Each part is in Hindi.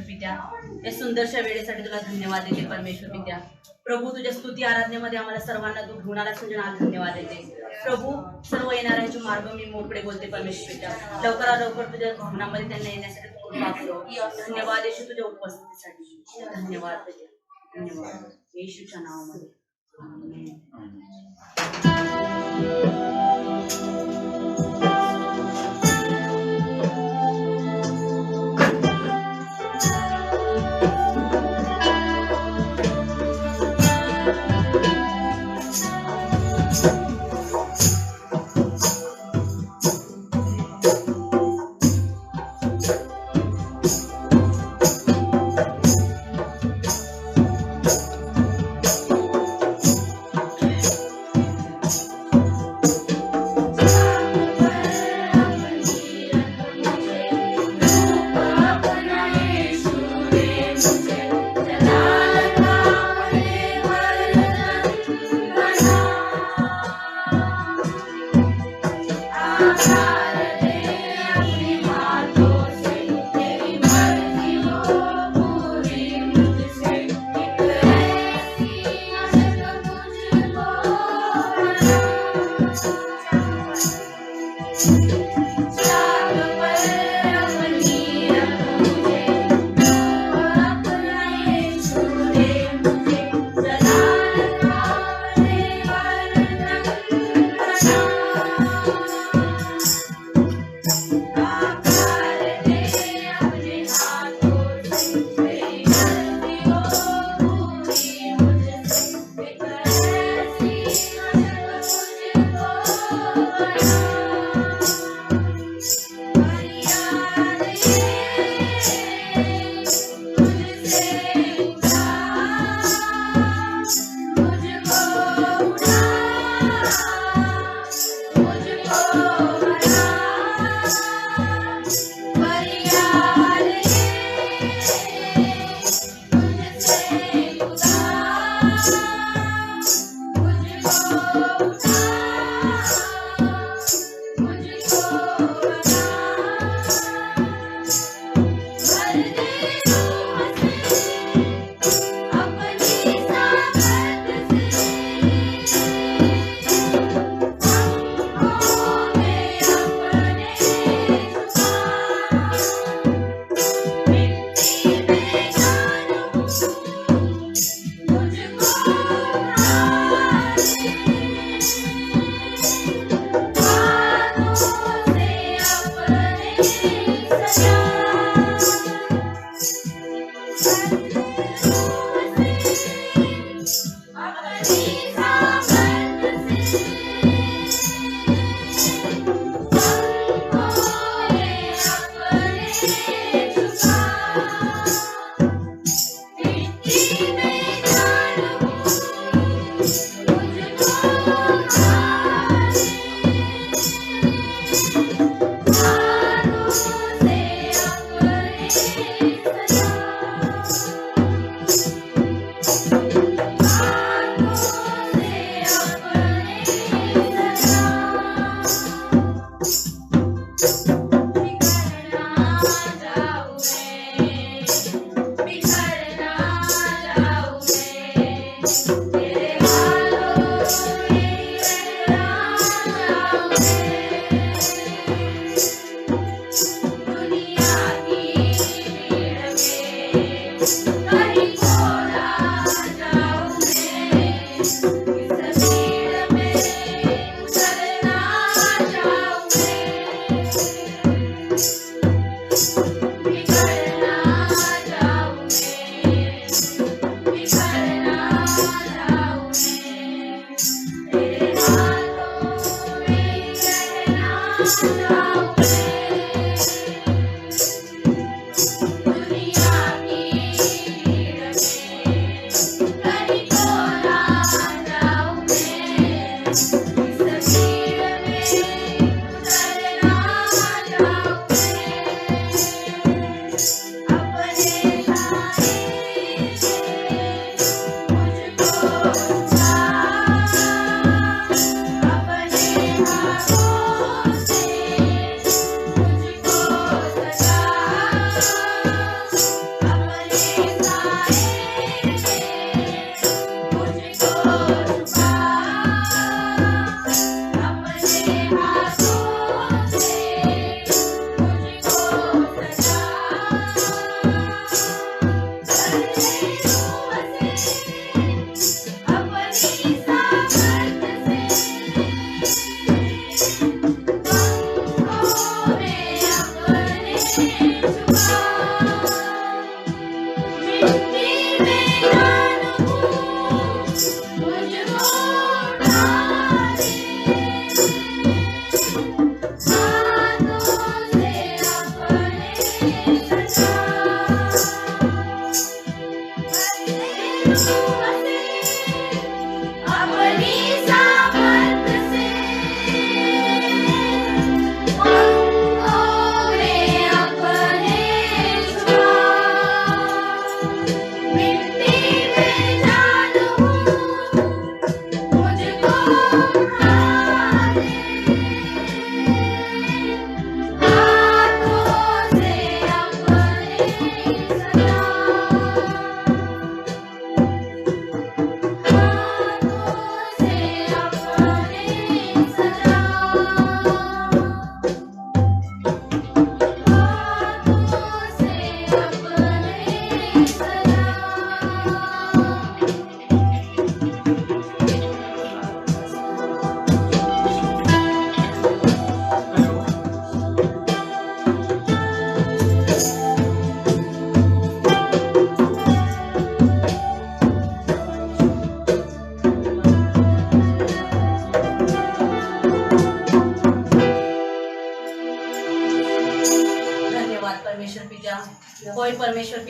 पित्या, या सुंदरशा वेळेसाठी तुला धन्यवाद देते परमेश्वर पित्या। प्रभू तुझ्या स्तुती आराधनेमध्ये आम्हाला सर्वांना तू घेऊन आलास तुझ्या नावाला धन्यवाद देते प्रभू। सर्व येणाऱ्यांचे मार्ग मी मोकळे बोलते परमेश्वर पित्या, लवकरात लवकर तुझ्या भवनामध्ये त्यांना येण्यासाठी तू कृपा करो। धन्यवाद येशू तुझ्या उपस्थितीसाठी, धन्यवाद पित्या, धन्यवाद येशूच्या नावामध्ये आमेन।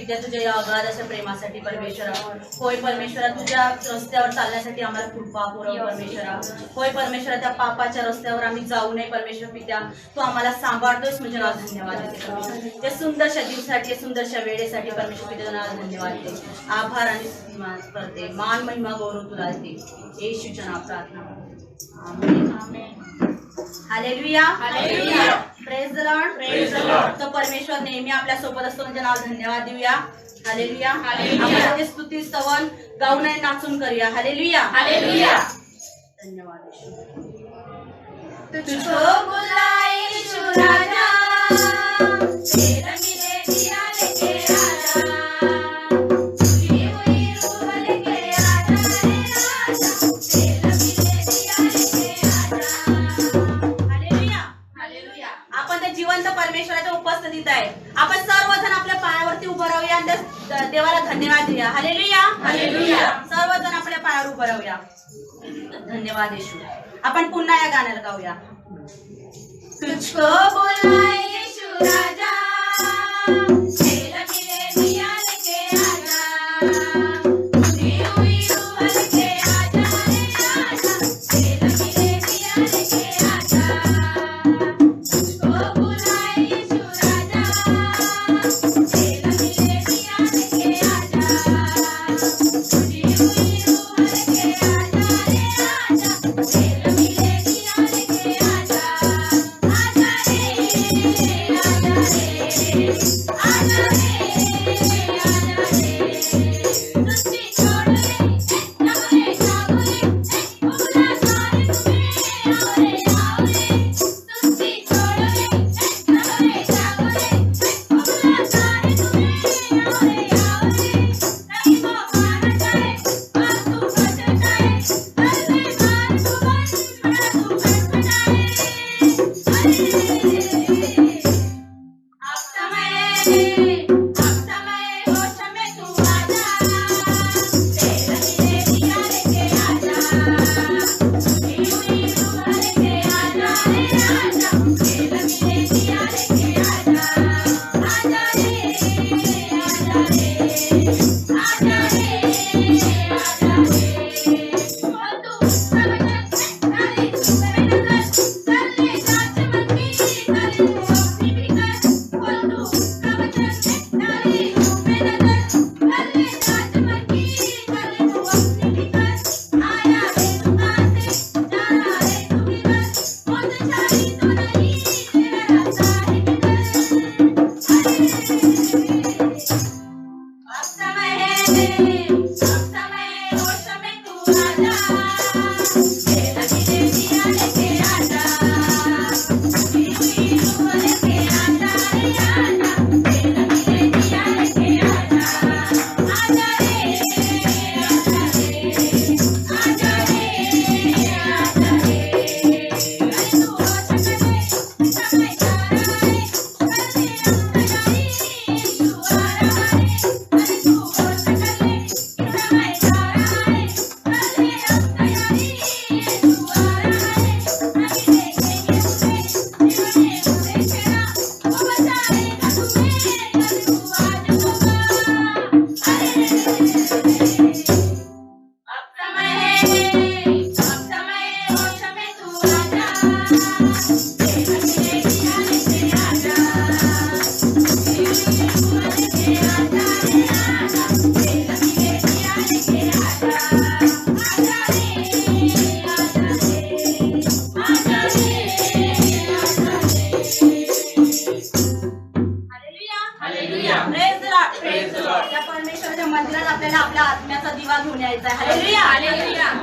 पित्या तुझ्या या अगाध अशा प्रेमासाठी परमेश्वरा. होय परमेश्वरा, तुझ्या रस्त्यावर चालण्यासाठी आम्हाला कृपा पुरव परमेश्वरा. होय परमेश्वरा, त्या पापाच्या रस्त्यावर आम्ही जाऊ नये परमेश्वर पित्या. तू आम्हाला सांभाळतोस म्हणजे नाव धन्यवाद देते परमेश्वर. त्या सुंदरशा दिवसासाठी सुंदरशा वेळेसाठी परमेश्वर पित्या नाव धन्यवाद देते. आभार आणि स्तुती करते. मान महिमा गौरव तुला देते. येशूच्या नावात प्रार्थना. Amen. Hallelujah. Hallelujah. Praise the lord. Praise the lord. तर परमेश्वर नेहमी आपल्या सोबत असतो म्हणजे नाव धन्यवाद देऊया. हालेलुया. आपण त्याची स्तुती स्तवन गाऊन आणि नाचून करूया. हालेलुया. हालेलुया. धन्यवाद. तुझको बुलाए यीशु राजा, तेरा मिले दिया लेके आजा, तुझी हुई रूह लेके आजा रे राजा, तेरा मिले दिया लेके आजा. हालेलुया. हालेलुया. आपण त्या जिवंत परमेश्वराच्या उपस्थितीत आहे. आपण सर्वजण आपल्या पायावरती उभं राहूया आणि त्या देवाला धन्यवाद देऊया. हालेलुया. हालेलुया. सर्वजण आपल्या पायावर उभं राहूया. धन्यवाद येशू. आपण पुन्हा या गाण्याला गाऊया. तुझको बुलाए यीशु राजा, तेरा मिले दिया लेके आजा, तुझी हुई रूह लेके आजा रे राजा, तेरा मिले दिया लेके आजा. तुझको बुलाए यीशु राजा, तेरा मिले दिया लेके आजा, तुझी हुई रूह लेके आजा रे राजा, तेरा मिले दिया लेके आजा. आजा रे, आजा रे,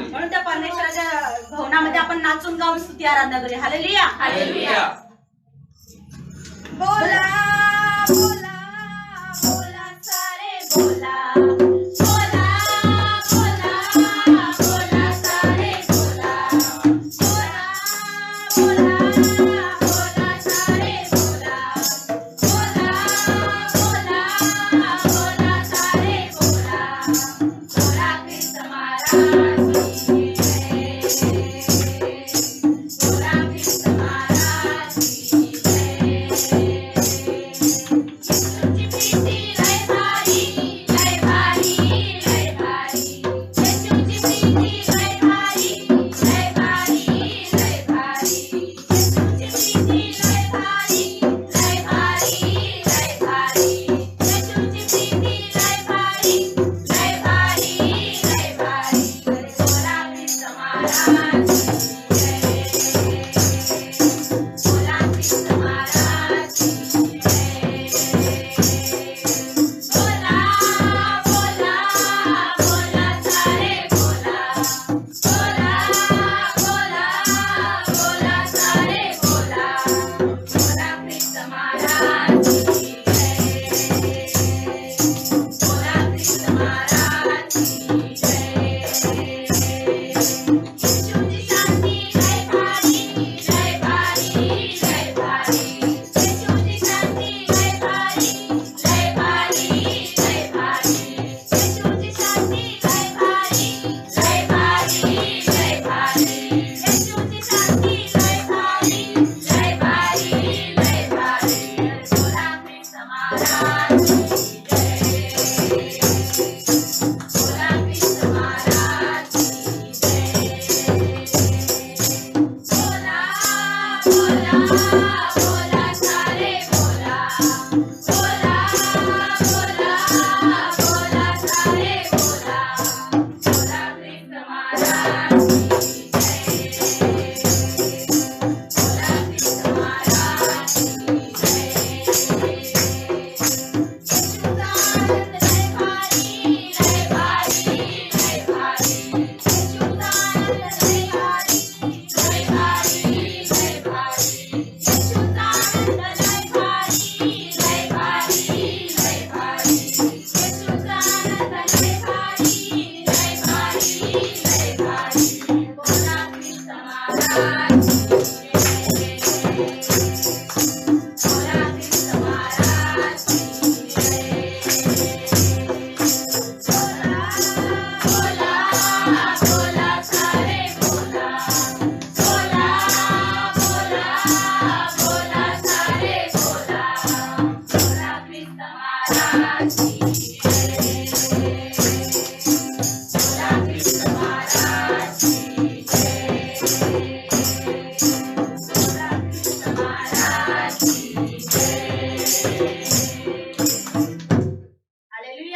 म्हणून त्या परमेश्वराच्या भवनामध्ये आपण नाचून गाऊन स्तुती आराधना करूया. हालेलुया. हालेलुया. बोला बोला बोला सारे बोला, बोला बोला बोला सारे बोला, बोला बोला बोला सारे बोला, बोला बोला बोला सारे बोला. बोला ख्रिस्त महाराज की जय, बोला ख्रिस्त महाराज की जय.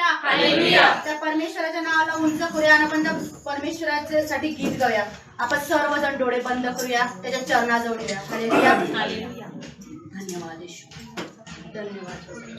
हालेलुया. त्या परमेश्वराच्या नावाला उंच करूया आणि आपण त्या परमेश्वरासाठी गीत गाऊया. आपण सर्वजण डोळे बंद करूया, त्याच्या चरणाजवळ येऊया. हालेलुया. हालेलुया. धन्यवाद येशू. धन्यवाद.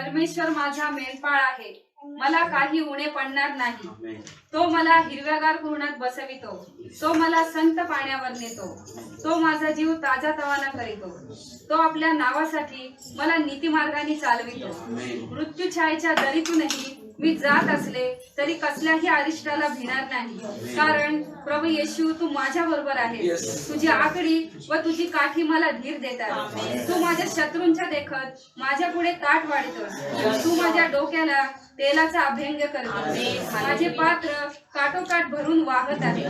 परमेश्वर माझा मेंढपाळ आहे, मला काही उणे पडणार नाही. तो मला हिरव्यागार कुरणात बसवितो, तो मला संत पाण्यावर नेतो, तो माझा जीव ताजा तवाना करीतो. तो आपल्या नावासाठी मला नीती मार्गाने चालवितो. मृत्यू छायेच्या दरीतूनही मी जात असले तरी कसल्याही अरिष्टाला भिणार नाही, कारण प्रभू येशू तू माझ्या बरोबर आहे. तुझी आकडी व तुझी काठी मला धीर देतात. तू माझ्या शत्रूंच्या देखत माझ्या पुढे ताट वाढतोस. तू माझ्या डोक्याला तेलाचा अभ्यंग करतोस. माझे पात्र काठोकाठ भरून वाहत आहे.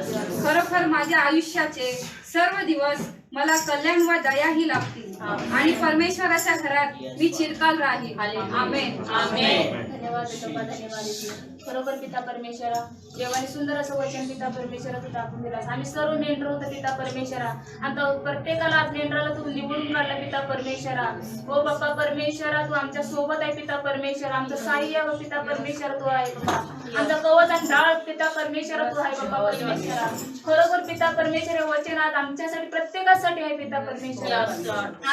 खरोखर माझ्या आयुष्याचे सर्व दिवस मला कल्याण व दया ही लागतील आणि परमेश्वराच्या घरात मी चिरकाल राहील. आमेन. धन्यवाद पिता, धन्यवाद येशू. खरोखर पिता परमेश्वरा, देवाने सुंदर असं वचन पिता परमेश्वरा तू टाकून दिलास. आम्ही सर्व मेंढर होतो पिता परमेश्वरा, आता प्रत्येकाला मेंढराला तू निवडून काढला पिता परमेश्वरा. हो बाप्पा परमेश्वरा, तू आमच्या सोबत आहे पिता परमेश्वरा. आमचं साह्य व पिता परमेश्वरा तू आहे बाबा. आमचा कवच आणि डाळ पिता परमेश्वरा तू आहे बाप्पा परमेश्वरा. खरोखर पिता परमेश्वर वचन आज आमच्यासाठी प्रत्येकासाठी आहे पिता परमेश्वरा.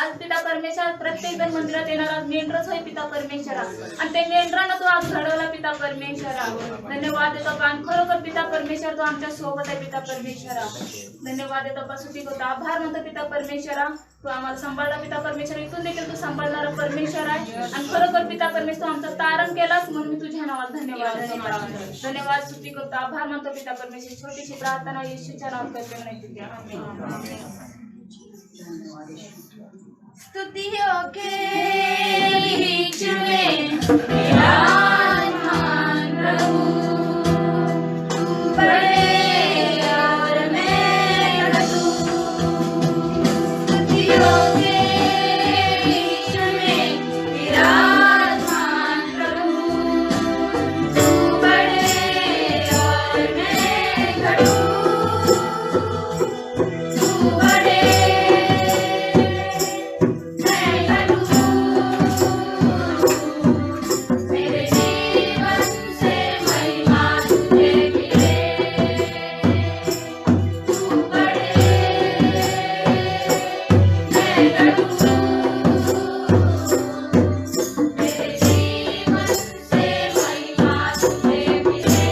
आज पिता परमेश्वर प्रत्येक जण मंदिरात येणार आज मेंढरच आहे पिता परमेश्वरा, आणि ते मेंढरानं तू आज घडवला पिता परमेश्वरा. धन्यवाद देतो कारण खरोखर पिता परमेश्वर तू आमच्या सोबत आहे पिता परमेश्वरा. धन्यवाद देतो पसुती होता, आभार म्हणतो पिता परमेश्वरा. तू आम्हाला सांभाळला पिता परमेश्वर, इथून देखील तू सांभाळणारा परमेश्वर आहे. आणि खरोखर पिता परमेश्वर आमचं तारण केलास म्हणून मी तुझ्या नावाला धन्यवाद धन्यवाद स्तुती करतो, आभार म्हणतो पिता परमेश्वर. छोटीशी प्रार्थना येशूच्या नावात करते म्हणायची. आमेन. स्तुति योग्य विराजमान प्रभु, तू बड़े और मैं घटूं. स्तुति योग्य बीच में विराजमान प्रभु, तू बड़े और मैं घटूं. तू बड़े मेरे जीवन से महिमा तुझे मिले. तू बड़े मैं घटूं. मेरे जीवन से महिमा तुझे मिले.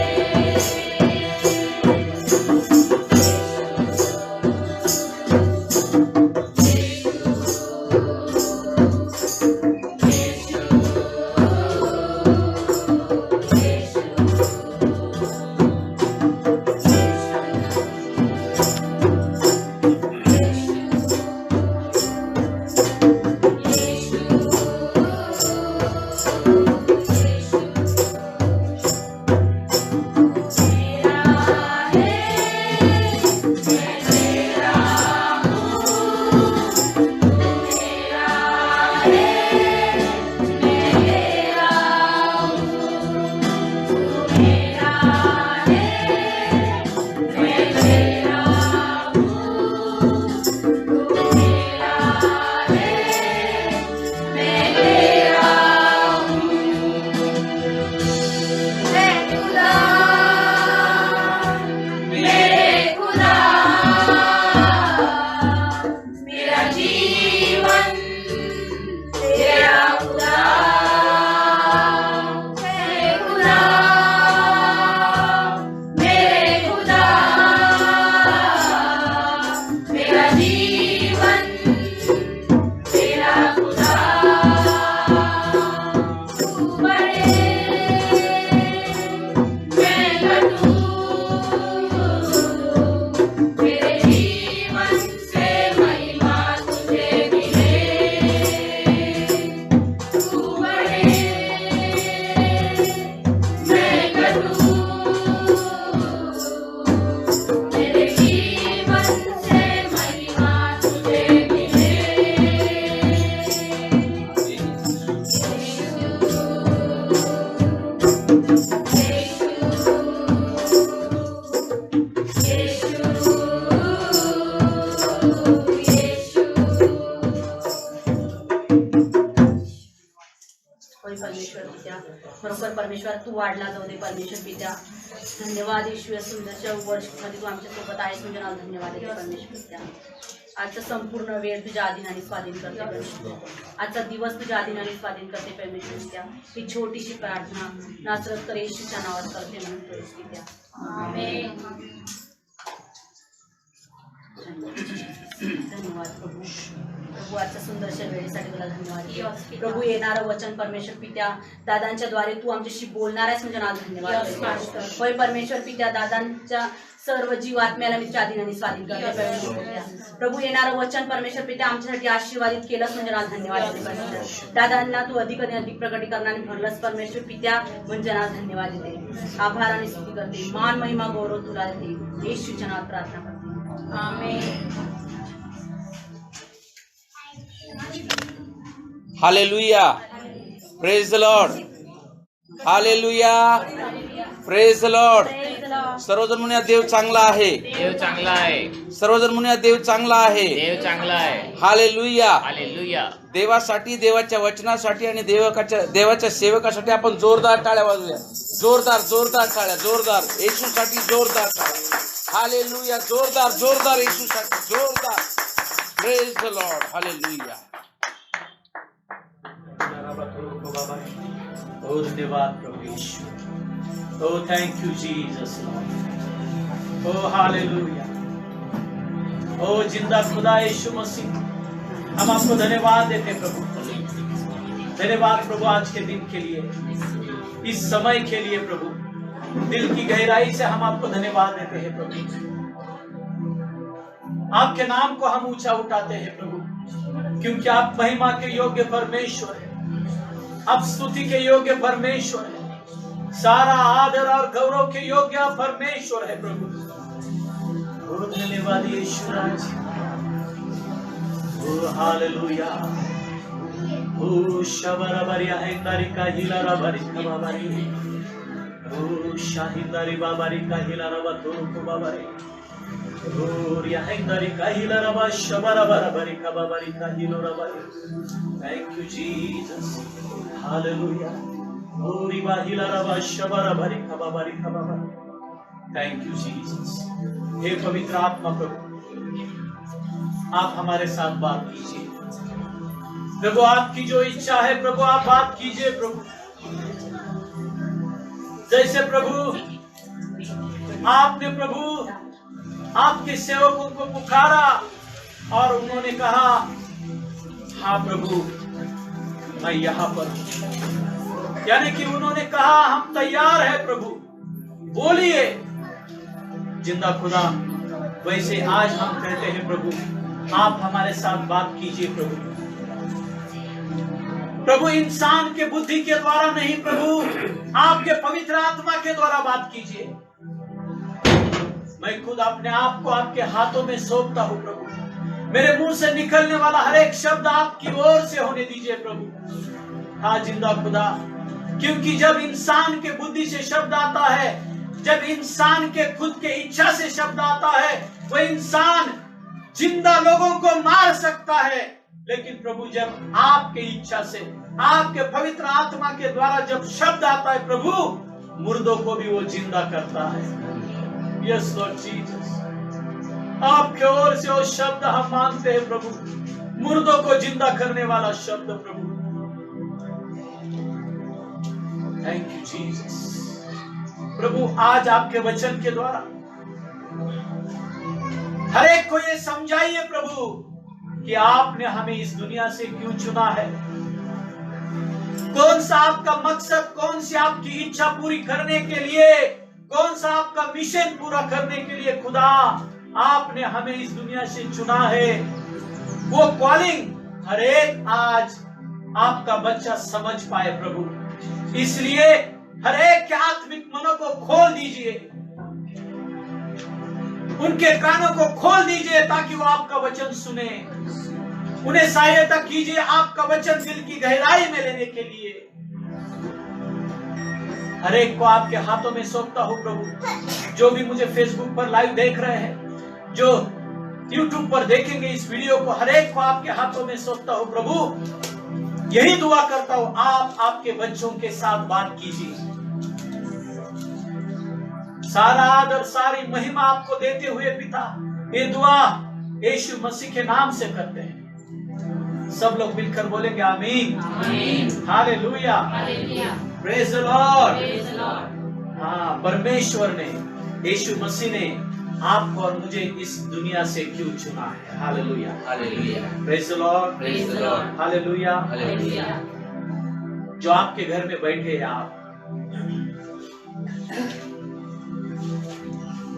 परमेश्वर पित्या, खरोखर परमेश्वर तू वाढला जाऊ दे परमेश्वर पित्या. धन्यवाद येशू, सुंदरच्या वर्षामध्ये तू आमच्या सोबत आहेस म्हणजे धन्यवाद आहे परमेश्वर पित्या. आजचा संपूर्ण वेळ तुझ्या अधीनाने स्वाधीन करते परमेश्वर. आजचा दिवस तुझ्या अधीनाने स्वाधीन करते परमेश्वर पित्या. ही छोटीशी प्रार्थना नासरतकर येशूच्या नावात करते म्हणून पित्या. आमेन. धन्यवाद प्रभू. प्रभू आजच्या सुंदरशा वेळेसाठी तुला धन्यवाद. प्रभू येणारं वचन परमेश्वर पित्या दादांच्या द्वारे तू आमच्याशी बोलणार आहेस म्हणजे नाव धन्यवाद. होय परमेश्वर पित्या दादांच्या सर्व जीव आत्म्याला मी अधीनाने स्वाधीन करते परमेश्वर पित्या. प्रभू येणारं वचन परमेश्वर पित्या आमच्यासाठी आशीर्वादित केलंस म्हणजे नाव धन्यवाद परमेश्वर. दादांना तू अधिक आणि अधिक प्रकटीकरणाने भरलंस परमेश्वर पित्या म्हणजे नाव धन्यवाद देते. आभार आणि स्तुती करते. मान महिमा गौरव तुला देते. येशूच्या नावात प्रार्थना करते. Amen. Hallelujah. Praise the lord. Hallelujah. Praise the lord. सर्वजण म्हणूया देव चांगला आहे. देव चांगला आहे. सर्वजण म्हणूया देव चांगला आहे. देव चांगला आहे. हालेलुया. हालेलुया. देवासाठी, देवाच्या वचनासाठी आणि देवाच्या सेवकासाठी आपण जोरदार टाळ्या वाजूया. जोरदार जोरदार टाळ्या. जोरदार येशूसाठी जोरदार टाळ्या. हालेलुया. जोरदार जोरदार येशूसाठी जोरदार. Praise the lord. Hallelujah. Oh, धन्यवाद प्रभु यीशु. Oh, thank you Jesus Lord. Oh, hallelujah. Oh, जिंदा खुदा यीशु मसीह, हम आपको धन्यवाद देते प्रभु. धन्यवाद प्रभु आज के दिन के लिए, इस समय के लिए प्रभु. दिल की गहराई से हम आपको धन्यवाद देते हैं प्रभु. आपके नाम को हम ऊंचा उठाते हैं प्रभु, क्योंकि आप महिमा के योग्य परमेश्वर है. आप स्तुति के योग्य परमेश्वर है. सारा आदर और गौरव के योग्य परमेश्वर है प्रभु. बहुत धन्यवाद यीशु राज. ओ हालेलुया. ओ शबरबरिया हेंदारी का हिलारा बारी कबाबारी. ओ शाहिदारी बाबारी का हिलारा बतोर को बाबारी. ओ रिया हेंदारी का हिलारा बा शबरबरबरी कबाबारी का हिलोरा बारी. Thank you Jesus. Hallelujah. Thank you Jesus. हे पवित्र आत्मा प्रभु, आप हमारे साथ बात कीजिए प्रभु. आपकी जो इच्छा है प्रभु आप बात कीजिए प्रभु. जैसे प्रभु आपने प्रभु आपके सेवकों को पुकारा और उन्होंने कहा हाँ प्रभु मैं यहाँ पर, यानी कि उन्होंने कहा हम तैयार है प्रभु, बोलिए. जिंदा खुदा वैसे आज हम कहते हैं प्रभु आप हमारे साथ बात कीजिए प्रभु. प्रभु इंसान के बुद्धि के द्वारा नहीं प्रभु, आपके पवित्र आत्मा के द्वारा बात कीजिए. मैं खुद अपने आप को आपके हाथों में सौंपता हूं प्रभु. मेरे मुंह से निकलने वाला हर एक शब्द आपकी ओर से होने दीजिए प्रभु. हाँ जिंदा खुदा, क्योंकि जब इंसान के बुद्धि से शब्द आता है, जब इंसान के खुद के इच्छा से शब्द आता है, वह इंसान जिंदा लोगों को मार सकता है. लेकिन प्रभु जब आपके इच्छा से, आपके पवित्र आत्मा के द्वारा जब शब्द आता है प्रभु, मुर्दों को भी वो जिंदा करता है. यस लॉर्ड जीसस, आपके ओर से वो शब्द हम मांगते हैं प्रभु, मुर्दों को जिंदा करने वाला शब्द प्रभु. Thank you Jesus. प्रभु आज आपके वचन के द्वारा हर एक को ये समझाइए प्रभु कि आपने हमें इस दुनिया से क्यों चुना है. कौन सा आपका मकसद, कौन सी आपकी इच्छा पूरी करने के लिए, कौन सा आपका मिशन पूरा करने के लिए खुदा आपने हमें इस दुनिया से चुना है. वो कॉलिंग हर एक आज आपका बच्चा समझ पाए प्रभु. इसलिए हर एक के आत्मिक मनों को खोल दीजिए, उनके कानों को खोल दीजिए ताकि वो आपका वचन सुने. उन्हें सहायता कीजिए आपका वचन दिल की गहराई में लेने के लिए. हर एक को आपके हाथों में सौंपता हूं प्रभु. जो भी मुझे फेसबुक पर लाइव देख रहे हैं, जो यूट्यूब पर देखेंगे इस वीडियो को, हर एक को आपके हाथों में सौंपता हूं प्रभु. यही दुआ करता हूं आप आपके बच्चों के साथ बात कीजिए. सारा आदर, सारी महिमा आपको देते हुए पिता, ये दुआ यीशु मसीह के नाम से करते हैं। सब लोग मिलकर बोलेंगे आमीन, हालेलुया, प्रेज द लॉर्ड। हाँ, परमेश्वर ने, यीशु मसीह ने आपको और मुझे इस दुनिया से क्यों चुना है। Hallelujah, hallelujah, praise the lord, praise the lord, hallelujah. Hallelujah. जो आपके घर में बैठे हैं, आप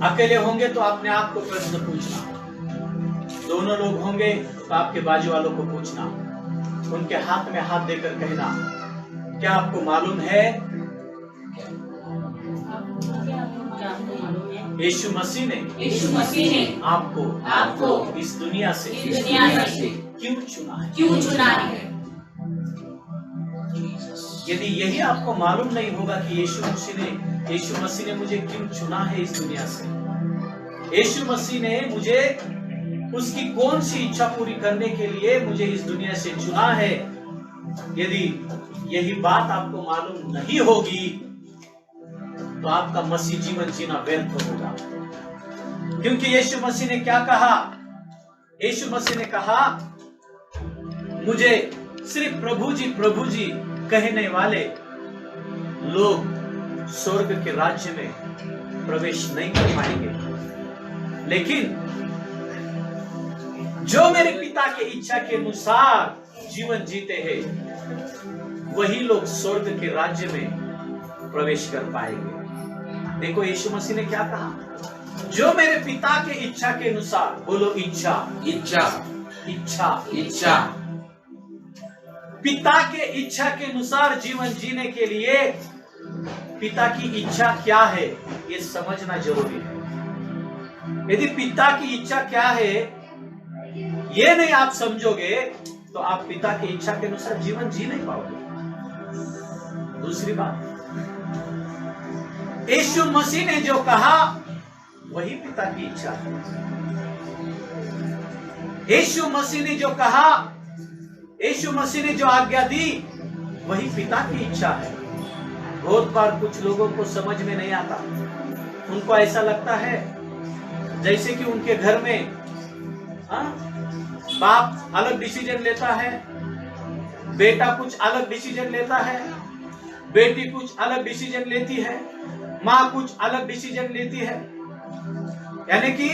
अकेले होंगे तो अपने आप को प्रश्न पूछना, दोनों लोग होंगे तो आपके बाजू वालों को पूछना, उनके हाथ में हाथ देकर कहना, क्या आपको मालूम है यीशु मसीह ने आपको इस दुनिया से क्यों चुना है। यदि यही आपको मालूम नहीं होगा कि यीशु मसीह ने मुझे क्यों चुना है इस दुनिया से, यीशु मसीह ने मुझे उसकी कौन सी इच्छा पूरी करने के लिए मुझे इस दुनिया से चुना है, यदि यही बात आपको मालूम नहीं होगी तो आपका मसीह जीवन जीना व्यर्थ होगा। क्योंकि यीशु मसीह ने क्या कहा? यीशु मसीह ने कहा, मुझे सिर्फ प्रभु जी कहने वाले लोग स्वर्ग के राज्य में प्रवेश नहीं कर पाएंगे, लेकिन जो मेरे पिता के इच्छा के अनुसार जीवन जीते हैं वही लोग स्वर्ग के राज्य में प्रवेश कर पाएंगे। देखो यीशु मसीह ने क्या कहा, जो मेरे पिता के इच्छा के अनुसार, बोलो इच्छा, इच्छा, इच्छा, इच्छा। पिता के इच्छा के अनुसार जीवन जीने के लिए पिता की इच्छा क्या है ये समझना जरूरी है। यदि पिता की इच्छा क्या है ये नहीं आप समझोगे तो आप पिता की इच्छा के अनुसार जीवन जी नहीं पाओगे। दूसरी बात, यीशु मसीह ने जो कहा वही पिता की इच्छा है। यीशु मसीह ने जो कहा, यीशु मसीह ने जो आज्ञा दी वही पिता की इच्छा है। बहुत बार कुछ लोगों को समझ में नहीं आता, उनको ऐसा लगता है जैसे कि उनके घर में बाप अलग डिसीजन लेता है, बेटा कुछ अलग डिसीजन लेता है, बेटी कुछ अलग डिसीजन लेती है, माँ कुछ अलग डिसीजन लेती है। यानी कि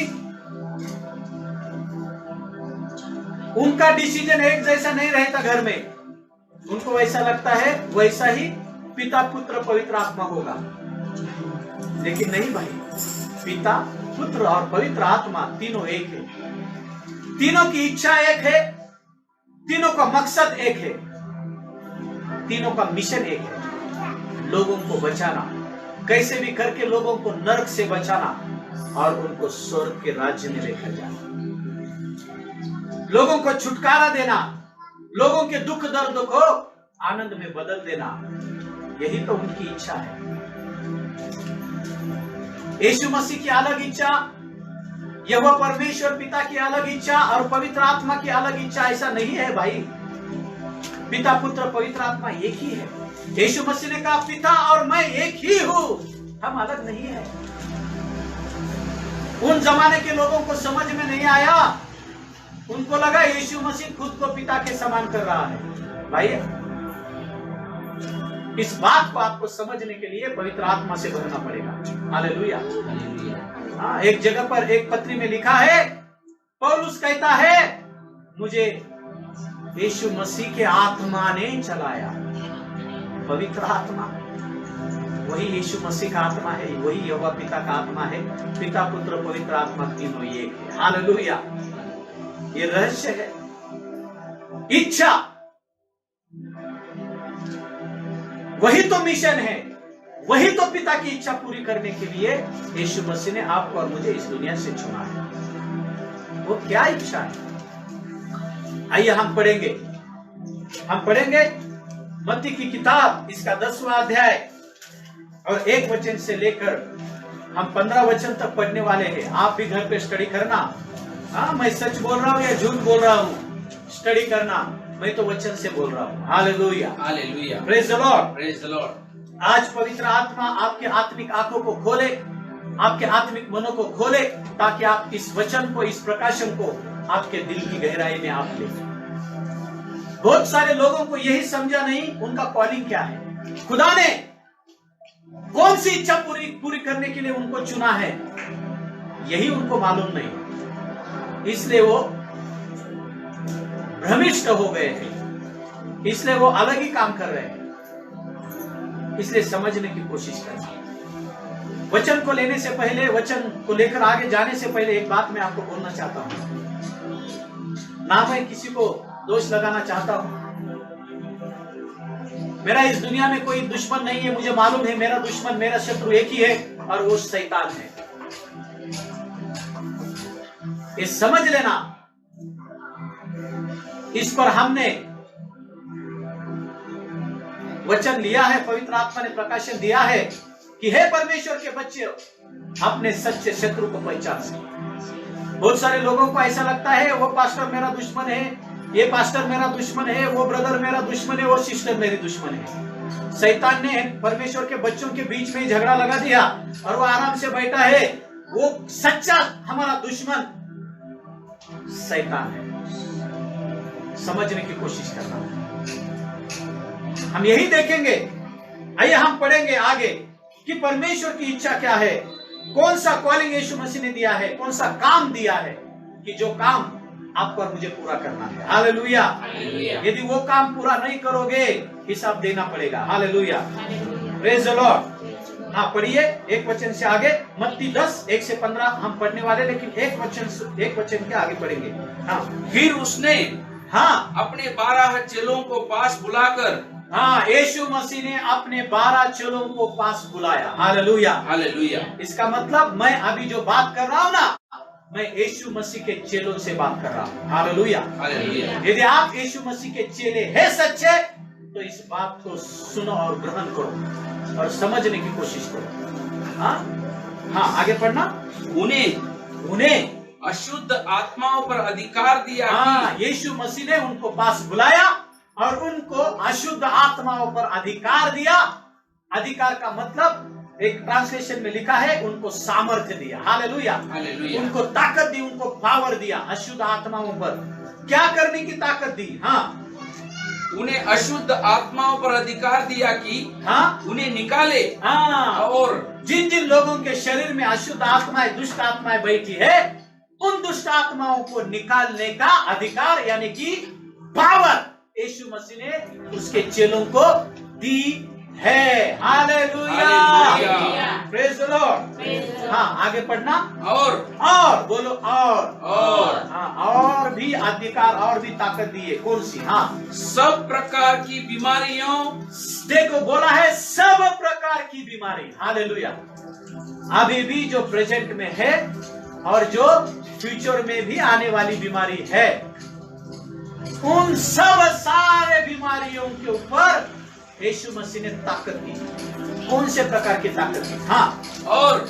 उनका डिसीजन एक जैसा नहीं रहता घर में, उनको ऐसा लगता है वैसा ही पिता पुत्र पवित्र आत्मा होगा। लेकिन नहीं भाई, पिता पुत्र और पवित्र आत्मा तीनों एक है, तीनों की इच्छा एक है, तीनों का मकसद एक है, तीनों का मिशन एक है, लोगों को बचाना, कैसे भी करके लोगों को नरक से बचाना और उनको स्वर्ग के राज्य में लेकर जाना, लोगों को छुटकारा देना, लोगों के दुख दर्द को आनंद में बदल देना, यही तो उनकी इच्छा है। यीशु मसीह की अलग इच्छा, यहोवा परमेश्वर पिता की अलग इच्छा और पवित्र आत्मा की अलग इच्छा, ऐसा नहीं है भाई। पिता पुत्र पवित्र आत्मा एक ही है। यीशु मसीह ने कहा पिता और मैं एक ही हूं, हम अलग नहीं है। उन जमाने के लोगों को समझ में नहीं आया, उनको लगा यीशु मसीह खुद को पिता के समान कर रहा है। भाई इस बात को आपको समझने के लिए पवित्र आत्मा से भरना पड़ेगा। हालेलुया। हाँ, एक जगह पर एक पत्री में लिखा है, पौलुस कहता है मुझे यीशु मसीह के आत्मा ने चलाया। पवित्र आत्मा वही यीशु मसीह का आत्मा है, वही यहोवा पिता का आत्मा है। पिता पुत्र पवित्र आत्मा तीनों एक है। हालेलुया। ये रहस्य है। इच्छा वही तो मिशन है, वही तो पिता की इच्छा पूरी करने के लिए यीशु मसीह ने आपको और मुझे इस दुनिया से चुना है। वो क्या इच्छा है? आइए हम पढ़ेंगे मत्ती की किताब, इसका 10वां अध्याय और 1 वचन से लेकर हम 15 वचन तक पढ़ने वाले हैं। आप भी घर पे स्टडी करना। हाँ, मैं सच बोल रहा हूँ या झूठ बोल रहा हूँ, स्टडी करना। मैं तो वचन से बोल रहा हूँ। Hallelujah, hallelujah, praise the lord, praise the Lord. आज पवित्र आत्मा आपके आत्मिक आंखों को खोले, आपके आत्मिक मनों को खोले, ताकि आप इस वचन को, इस प्रकाशन को आपके दिल की गहराई में आप ले। बहुत सारे लोगों को यही समझा नहीं उनका कॉलिंग क्या है, खुदा ने कौन सी इच्छा पूरी करने के लिए उनको चुना है, यही उनको मालूम नहीं। इसलिए वो भ्रमिष्ट हो गए थे, इसलिए वो अलग ही काम कर रहे हैं। इसलिए समझने की कोशिश करें। वचन को लेने से पहले, वचन को लेकर आगे जाने से पहले एक बात मैं आपको बोलना चाहता हूं। ना मैं किसी को दोष लगाना चाहता हूं। मेरा इस दुनिया में कोई दुश्मन नहीं है। मुझे मालूम है मेरा दुश्मन, मेरा शत्रु एक ही है और वो शैतान है। ये समझ लेना। इस पर हमने वचन लिया है, पवित्र आत्मा ने प्रकाशन दिया है कि हे परमेश्वर के बच्चे, अपने सच्चे शत्रु को पहचान सके। बहुत सारे लोगों को ऐसा लगता है वो पास्टर मेरा दुश्मन है, ये पास्टर मेरा दुश्मन है, वो ब्रदर मेरा दुश्मन है, वो सिस्टर मेरी दुश्मन है। शैतान ने परमेश्वर के बच्चों के बीच में झगड़ा लगा दिया और वो आराम से बैठा है। वो सच्चा हमारा दुश्मन शैतान है। समझने की कोशिश करना। हम यही देखेंगे। आइए हम पढ़ेंगे आगे कि परमेश्वर की इच्छा क्या है, कौन सा कॉलिंग यीशु मसीह ने दिया है, कौन सा काम दिया है कि जो काम आप पर मुझे पूरा करना है। हालेलुया। यदि वो काम पूरा नहीं करोगे हिसाब देना पड़ेगा। Hallelujah, praise the Lord. हाँ पढ़िए एक वचन से आगे, मत्ती 10:1-15 हम पढ़ने वाले, लेकिन एक वचन के आगे पढ़ेंगे। हाँ फिर उसने हाँ अपने 12 चेलों को पास बुलाकर, हाँ यीशु मसीह ने अपने 12 चेलों को पास बुलाया। Hallelujah, hallelujah. इसका मतलब मैं अभी जो बात कर रहा हूँ ना, मैं यीशु मसीह के चेलों से बात कर रहा हूँ। Hallelujah, hallelujah. यदि आप यीशु मसीह के चेले हैं सच्चे, तो इस बात को सुनो और ग्रहण करो और समझने की कोशिश करो। हाँ हाँ आगे पढ़ना। उन्हें अशुद्ध आत्माओं पर अधिकार दिया हाँ यीशु मसीह ने उनको पास बुलाया और उनको अशुद्ध आत्माओं पर अधिकार दिया। अधिकार का मतलब एक ट्रांसलेशन में लिखा है उनको सामर्थ्य दिया। Hallelujah, hallelujah. उनको ताकत दी, उनको पावर दिया। अशुद्ध आत्माओं पर क्या करने की ताकत दी? हाँ उन्हें अशुद्ध आत्माओं पर अधिकार दिया कि हाँ उन्हें निकाले। हाँ और जिन जिन लोगों के शरीर में अशुद्ध आत्माएं, दुष्ट आत्माएं बैठी है, उन दुष्ट आत्माओं को निकालने का अधिकार यानी कि पावर यीशु मसीह ने उसके चेलों को दी है। Hallelujah, praise the Lord. हाँ आगे पढ़ना। और बोलो और हाँ और भी अधिकार और भी ताकत दी है। कौन सी? हाँ सब प्रकार की बीमारियों, देखो बोला है सब प्रकार की बीमारी। हालेलुया, अभी भी जो प्रेजेंट में है और जो फ्यूचर में भी आने वाली बीमारी है, उन सब सारे बीमारियों के ऊपर यीशु मसीह ने ताकत दी। कौन से प्रकार की ताकत दी? हाँ और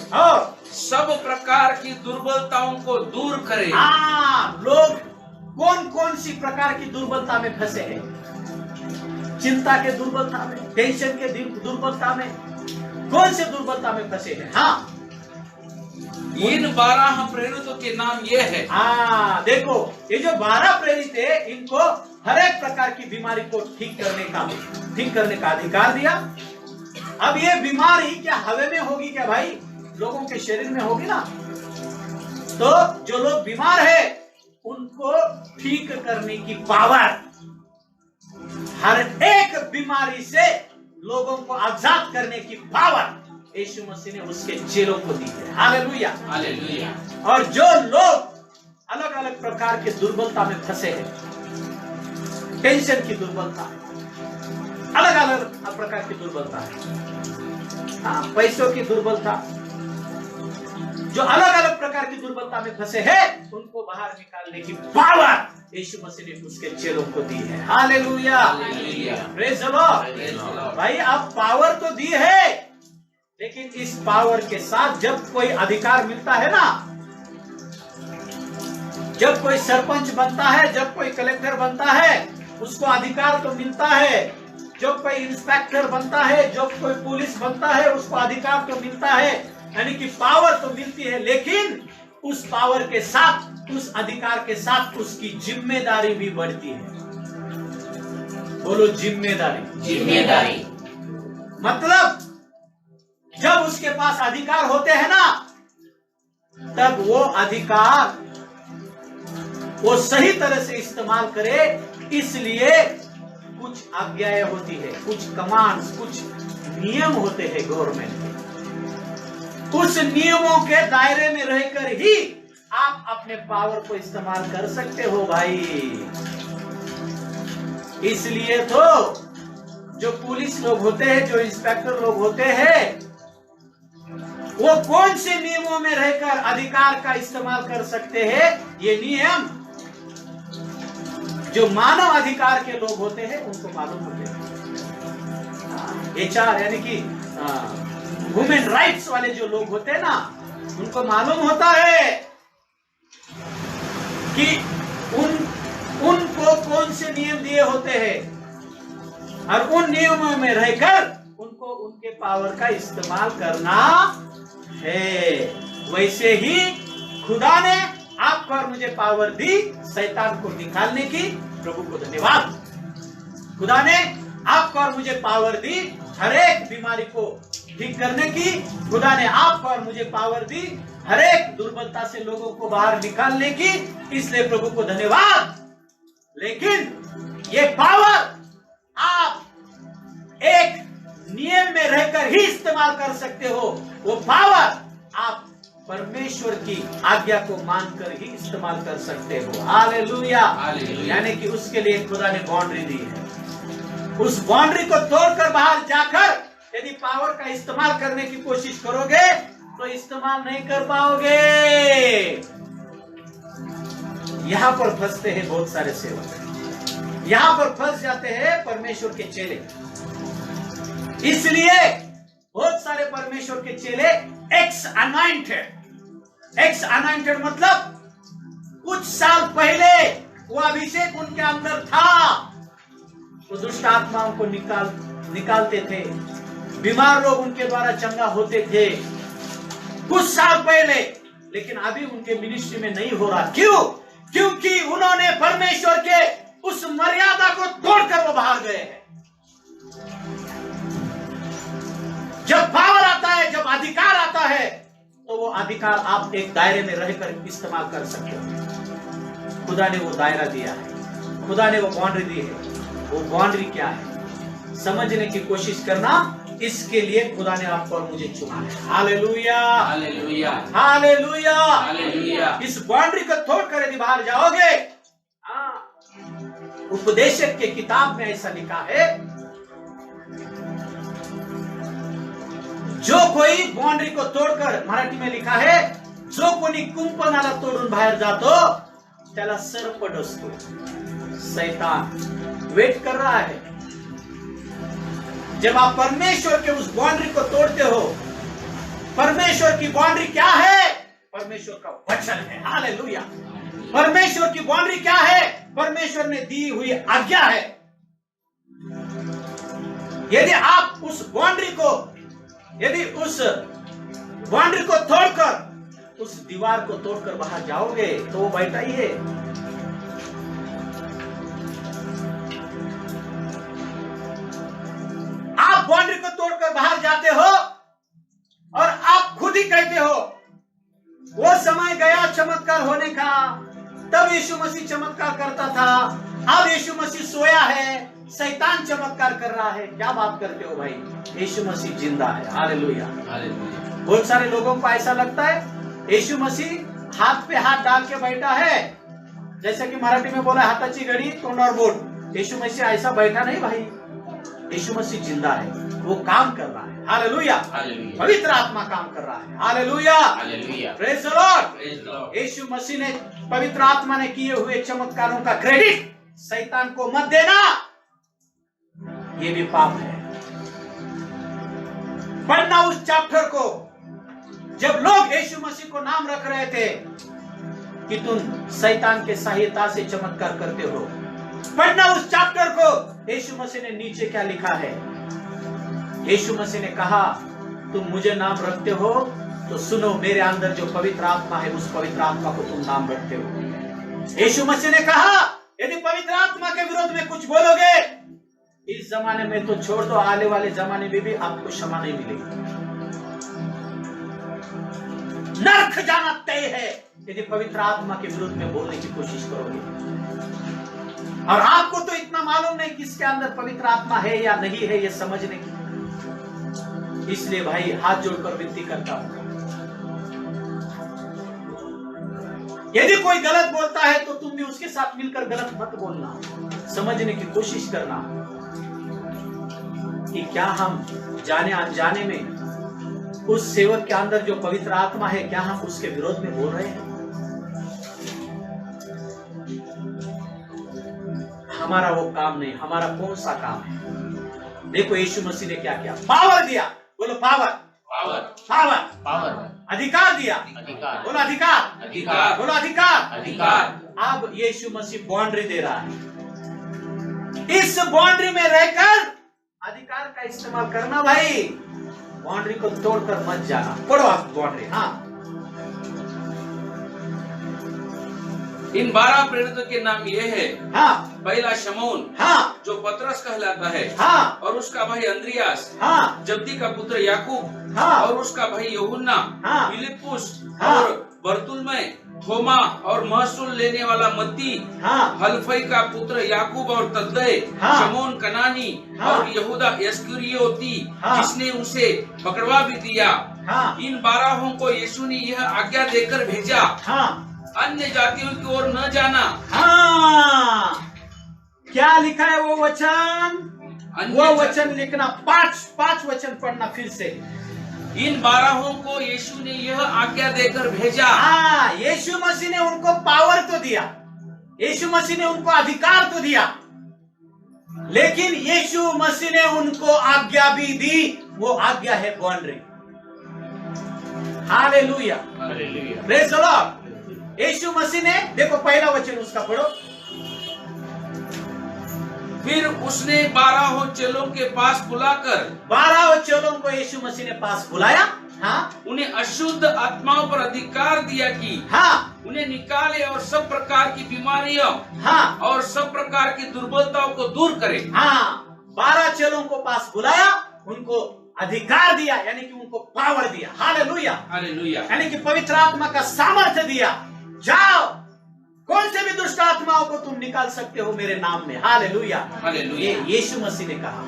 सब प्रकार की दुर्बलताओं को दूर करे। हाँ लोग कौन कौन सी प्रकार की दुर्बलता में फंसे हैं? चिंता के दुर्बलता में, टेंशन के दुर्बलता में, कौन से दुर्बलता में फंसे हैं? हाँ इन 12 प्रेरितों के नाम ये है। हाँ देखो ये जो 12 प्रेरित है, इनको हर एक प्रकार की बीमारी को ठीक करने का अधिकार दिया। अब ये बीमारी क्या हवा में होगी क्या भाई? लोगों के शरीर में होगी ना। तो जो लोग बीमार है उनको ठीक करने की पावर, हर एक बीमारी से लोगों को आजाद करने की पावर यीशु मसीह ने उसके चेलों को दी है। Hallelujah, hallelujah. और जो लोग अलग अलग प्रकार के दुर्बलता में फंसे हैं, टेंशन की दुर्बलता, अलग अलग प्रकार की दुर्बलता है, हाँ पैसों की दुर्बलता, जो अलग अलग प्रकार की दुर्बलता में फंसे हैं, उनको बाहर निकालने की पावर यीशु मसीह ने उसके चेलों को दी है। Hallelujah, praise the Lord. भाई अब पावर तो दी है, लेकिन इस पावर के साथ जब कोई अधिकार मिलता है ना, जब कोई सरपंच बनता है, जब कोई कलेक्टर बनता है, उसको अधिकार तो मिलता है। जब कोई इंस्पेक्टर बनता है, जब कोई पुलिस बनता है, उसको अधिकार तो मिलता है, यानी कि पावर तो मिलती है। लेकिन उस पावर के साथ, उस अधिकार के साथ उसकी जिम्मेदारी भी बढ़ती है। बोलो जिम्मेदारी। जिम्मेदारी। मतलब जब उसके पास अधिकार होते हैं ना, तब वो अधिकार वो सही तरह से इस्तेमाल करे। इसलिए कुछ आज्ञाएं होती है, कुछ कमांड्स, कुछ नियम होते हैं गवर्नमेंट के। उस नियमों के दायरे में रहकर ही आप अपने पावर को इस्तेमाल कर सकते हो भाई। इसलिए तो जो पुलिस लोग होते हैं, जो इंस्पेक्टर लोग होते हैं, वो कौन से नियमों में रहकर अधिकार का इस्तेमाल कर सकते हैं? ये नियम जो मानव अधिकार के लोग होते हैं उनको मालूम होते हैं। HR यानी कि ह्यूमन राइट्स वाले जो लोग होते हैं ना, उनको मालूम होता है कि उनको कौन से नियम दिए होते हैं और उन नियमों में रहकर उनको उनके पावर का इस्तेमाल करना है। वैसे ही खुदा ने आपको और मुझे पावर दी शैतान को निकालने की। प्रभु को धन्यवाद। खुदा ने आपको और मुझे पावर दी हर एक बीमारी को ठीक करने की। खुदा ने आपको और मुझे पावर दी हर एक दुर्बलता से लोगों को बाहर निकालने की। इसलिए प्रभु को धन्यवाद। लेकिन ये पावर आप एक नियम में रहकर ही इस्तेमाल कर सकते हो। वो पावर आप परमेश्वर की आज्ञा को मानकर ही इस्तेमाल कर सकते हो। हालेलुया। यानी कि उसके लिए खुदा ने बाउंड्री दी है। उस बाउंड्री को तोड़कर बाहर जाकर यदि पावर का इस्तेमाल करने की कोशिश करोगे तो इस्तेमाल नहीं कर पाओगे। यहां पर फंसते हैं बहुत सारे सेवक, यहां पर फंस जाते हैं परमेश्वर के चेले। इसलिए बहुत सारे परमेश्वर के चेले एक्स अनॉइंटेड मतलब कुछ साल पहले वो अभिषेक उनके अंदर था, वो दुष्ट आत्माओं को निकालते थे, बीमार लोग उनके द्वारा चंगा होते थे कुछ साल पहले। लेकिन अभी उनके मिनिस्ट्री में नहीं हो रहा। क्यों? क्योंकि उन्होंने परमेश्वर के उस मर्यादा को तोड़कर वो बाहर गए हैं। जब पावर आता है, जब अधिकार आता है, तो वो अधिकार आप एक दायरे में रहकर इस्तेमाल कर सकते हो। खुदा ने वो दायरा दिया है, खुदा ने वो बाउंड्री दी है। वो बाउंड्री क्या है समझने की कोशिश करना। इसके लिए खुदा ने आपको और मुझे चुना है। Hallelujah, hallelujah, hallelujah, hallelujah. इस बाउंड्री को तोड़कर यदि बाहर जाओगे, उपदेशक के किताब में ऐसा लिखा है, जो कोई बाउंड्री को तोड़कर, मराठी में लिखा है, जो कोणी कुंपणाला तोडून बाहेर जातो त्याला सर्प डसतो। शैतान वेट कर रहा है। जब आप परमेश्वर के उस बाउंड्री को तोड़ते हो, परमेश्वर की बाउंड्री क्या है? परमेश्वर का वचन है। हालेलुया। परमेश्वर की बाउंड्री क्या है? परमेश्वर ने दी हुई आज्ञा है। यदि आप उस बाउंड्री को तोड़कर, उस दीवार को तोड़कर बाहर जाओगे तो वो बैठा ही है। आप बाउंड्री को तोड़कर बाहर जाते हो और आप खुद ही कहते हो वो समय गया चमत्कार होने का, तब यीशु मसीह चमत्कार करता था, अब यीशु मसीह सोया है, शैतान चमत्कार कर रहा है। क्या बात करते हो भाई? यीशु मसीह जिंदा है। Hallelujah, hallelujah. बहुत सारे लोगों को ऐसा लगता है यीशु मसीह हाथ पे हाथ डाल के बैठा है, जैसे कि मराठी में बोला हाथाची घडी तोंडावर बोट। यीशु मसीह ऐसा बैठा नहीं भाई। यीशु मसीह जिंदा है, वो काम कर रहा है। Hallelujah, hallelujah. पवित्र आत्मा काम कर रहा है। Hallelujah, hallelujah. Praise the lord. Yeshu Masih ने, पवित्र आत्मा ने किए हुए चमत्कारों का क्रेडिट शैतान को मत देना, ये भी पाप है। पढ़ना उस चैप्टर को जब लोग यीशु मसीह को नाम रख रहे थे कि तुम शैतान के सहायता से चमत्कार करते हो। पढ़ना उस चैप्टर को। यीशु मसीह ने नीचे क्या लिखा है? यीशु मसीह ने कहा, तुम मुझे नाम रखते हो तो सुनो, मेरे अंदर जो पवित्र आत्मा है उस पवित्र आत्मा को तुम नाम रखते हो। यीशु मसीह ने कहा, यदि पवित्र आत्मा के विरोध में कुछ बोलोगे इस जमाने में तो छोड़ दो, आने वाले जमाने में भी आपको क्षमा नहीं मिलेगी। नरक जाना तय है यदि पवित्र आत्मा के विरुद्ध में बोलने की कोशिश करोगे। और आपको तो इतना मालूम नहीं किसके अंदर पवित्र आत्मा है या नहीं है, ये समझने की। इसलिए भाई हाथ जोड़कर विनती करता हूं, यदि कोई गलत बोलता है तो तुम भी उसके साथ मिलकर गलत मत बोलना। समझने की कोशिश करना कि क्या हम जाने अनजाने में उस सेवक के अंदर जो पवित्र आत्मा है, क्या हम उसके विरोध में बोल रहे हैं। हमारा वो काम नहीं, हमारा कौन सा काम है। देखो यीशु मसीह ने क्या किया, पावर दिया। बोलो पावर, पावर, पावर, पावर, अधिकार दिया। अधिकार, बोलो अधिकार, अधिकार, बोलो अधिकार, अधिकार। अब यीशु मसीह बाउंड्री दे रहा है। इस बाउंड्री में रहकर अधिकार का इस्तेमाल करना भाई, बाउंड्री को तोड़कर मत जाना। पढ़ो आप बाउंड्री। हाँ, इन 12 प्रेरितों के नाम ये है। हाँ, पहला शमौन, हाँ, जो पतरस कहलाता है, हाँ, और उसका भाई अंद्रियास, हाँ, जब्दी का पुत्र याकूब, हाँ, और उसका भाई यूहन्ना, हाँ, फिलिप्पुस, हाँ, और बरतुल्मै, थोमा, और महसूल लेने वाला मत्ती, हाँ, हल्फई का पुत्र याकूब और तद्दै, हाँ, शमौन कनानी, हाँ, और यहूदा इस्करियोती, हाँ, जिसने उसे पकड़वा भी दिया। हाँ, इन 12 को यीशु ने यह आज्ञा देकर भेजा, हाँ, अन्य जातियों की ओर न जाना। हाँ, क्या लिखा है वो वचन? वो वचन लिखना, पांच वचन पढ़ना फिर से। इन 12 को यीशु ने यह आज्ञा देकर भेजा। हाँ, यीशु मसीह ने उनको पावर तो दिया, यीशु मसीह ने उनको अधिकार तो दिया, लेकिन यीशु मसीह ने उनको आज्ञा भी दी। वो आज्ञा है boundary. Hallelujah, hallelujah. Praise the lord. Yeshu Masih ने, देखो पहला वचन उसका पढ़ो। फिर उसने 12 चेलों के पास बुलाकर 12 चेलों को यीशु मसीह ने पास बुलाया। हाँ, उन्हें अशुद्ध आत्माओं पर अधिकार दिया कि हाँ, उन्हें निकाले और सब प्रकार की बीमारियों, हाँ, और सब प्रकार की दुर्बलताओं को दूर करे। हाँ, 12 चेलों को पास बुलाया, उनको अधिकार दिया, यानी कि उनको पावर दिया। हालेलुया, हालेलुया, यानी कि पवित्र आत्मा का सामर्थ्य दिया। जाओ, कौन से भी दुष्ट आत्माओं को तुम निकाल सकते हो मेरे नाम में। Hallelujah, hallelujah. ये यीशु मसीह ने कहा।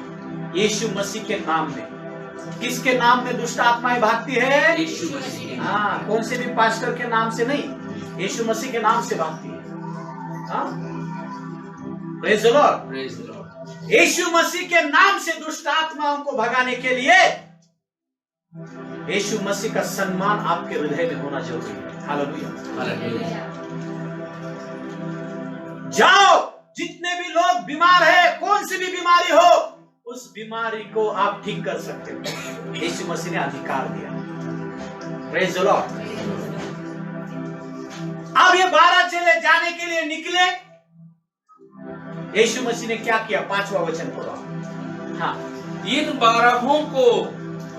यीशु मसीह के नाम में। किसके नाम में दुष्ट आत्माएं भागती है? यीशु मसीह। हाँ, कौन से भी पास्टर के नाम से नहीं, यीशु मसीह के नाम से भागती है। हाँ, praise the lord, praise the lord. Yeshu Masih के नाम से दुष्ट आत्माओं को भगाने के लिए यीशु मसीह का सम्मान आपके हृदय में होना जरूरी है। Hallelujah, hallelujah. जाओ, जितने भी लोग बीमार है, कौन सी भी बीमारी हो, उस बीमारी को आप ठीक कर सकते हो। यीशु मसीह ने अधिकार दिया। Praise the Lord. अब ये 12 चेले जाने के लिए निकले। यीशु मसीह ने क्या किया? 5वां वचन पढ़ो। हाँ, इन 12 को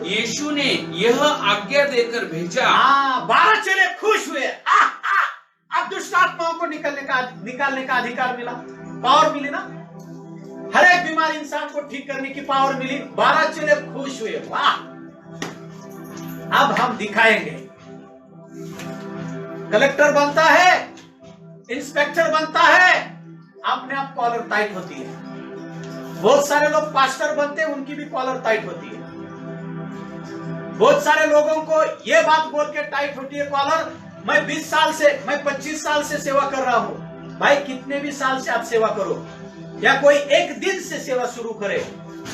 यीशु ने यह आज्ञा देकर भेजा। हाँ, 12 चेले खुश हुए। अब दुष्ट आत्माओं को निकालने का अधिकार मिला, पावर मिली ना। हर एक बीमार इंसान को ठीक करने की पावर मिली। 12 चेले खुश हुए। वाह, अब हम दिखाएंगे। कलेक्टर बनता है, इंस्पेक्टर बनता है, अपने आप कॉलर टाइट होती है। बहुत सारे लोग पास्टर बनते हैं, उनकी भी कॉलर टाइट होती है। बहुत सारे लोगों को ये बात बोल के टाइट होती है कॉलर, मैं 20 साल से, मैं 25 साल से सेवा कर रहा हूं। भाई, कितने भी साल से आप सेवा करो, या कोई एक दिन से सेवा शुरू करे,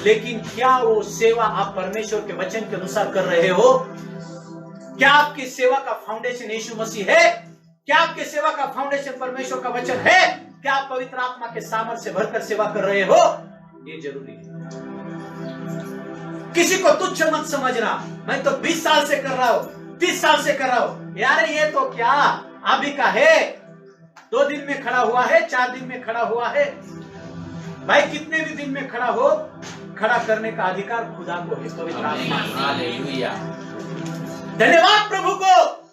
लेकिन क्या वो सेवा आप परमेश्वर के वचन के अनुसार कर रहे हो? क्या आपकी सेवा का फाउंडेशन यीशु मसीह है? क्या आपकी सेवा का फाउंडेशन परमेश्वर का वचन है? क्या आप पवित्र आत्मा के सामर्थ्य से भरकर सेवा कर रहे हो? ये जरूरी है। किसी को तुच्छ मत समझना, मैं तो 20 साल से कर रहा हूं, 30 साल से कर रहा हूं। यार, ये तो क्या अभी का है, 2 दिन में खड़ा हुआ है, 4 दिन में खड़ा हुआ है। भाई, कितने भी दिन में खड़ा हो, खड़ा करने का अधिकार खुदा को है, पवित्र आत्मा। हालेलुया। धन्यवाद प्रभु को।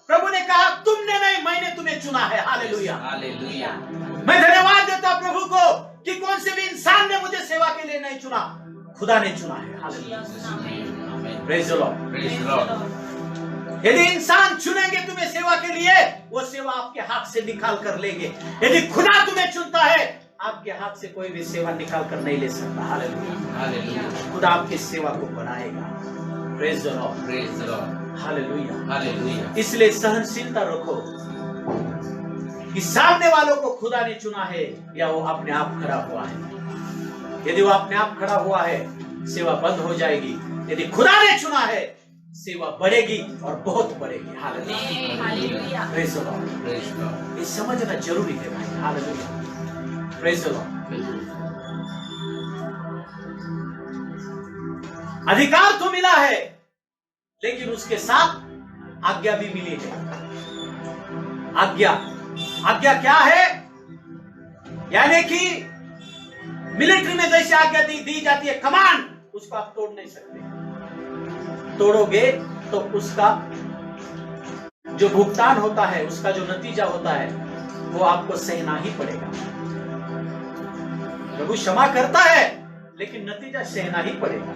प्रभु ने कहा तुमने नहीं, मैंने तुम्हें चुना है। हालेलुया। हालेलुया। मैं धन्यवाद देता प्रभु को कि कौन से भी इंसान ने मुझे सेवा के लिए नहीं चुना, खुदा ने चुना है। Hallelujah. Praise the lord. Praise the Lord. यदि इंसान चुनेंगे तुम्हें सेवा के लिए, वो सेवा आपके हाथ से निकाल कर लेंगे। यदि खुदा तुम्हें चुनता है, आपके हाथ से कोई भी सेवा निकाल कर नहीं ले सकता। हालेलुया। हालेलुया। खुदा आपकी सेवा को बढ़ाएगा। Praise the lord. Praise the lord. Hallelujah. Hallelujah. इसलिए सहनशीलता रखो कि सामने वालों को खुदा ने चुना है या वो अपने आप खड़ा हुआ है। यदि वो अपने आप खड़ा हुआ है, सेवा बंद हो जाएगी। यदि खुदा ने चुना है, सेवा बढ़ेगी और बहुत बढ़ेगी। Hallelujah. Praise the lord. Praise the Lord. ये समझना जरूरी है भाई। हालेलुया। Praise the Lord. अधिकार तो मिला है, लेकिन उसके साथ आज्ञा भी मिली है। आज्ञा क्या है? यानी कि मिलिट्री में जैसे आज्ञा दी जाती है, कमांड, उसको आप तोड़ नहीं सकते। तोड़ोगे तो उसका जो भुगतान होता है, उसका जो नतीजा होता है, वो आपको सहना ही पड़ेगा। प्रभु क्षमा करता है, लेकिन नतीजा सहना ही पड़ेगा।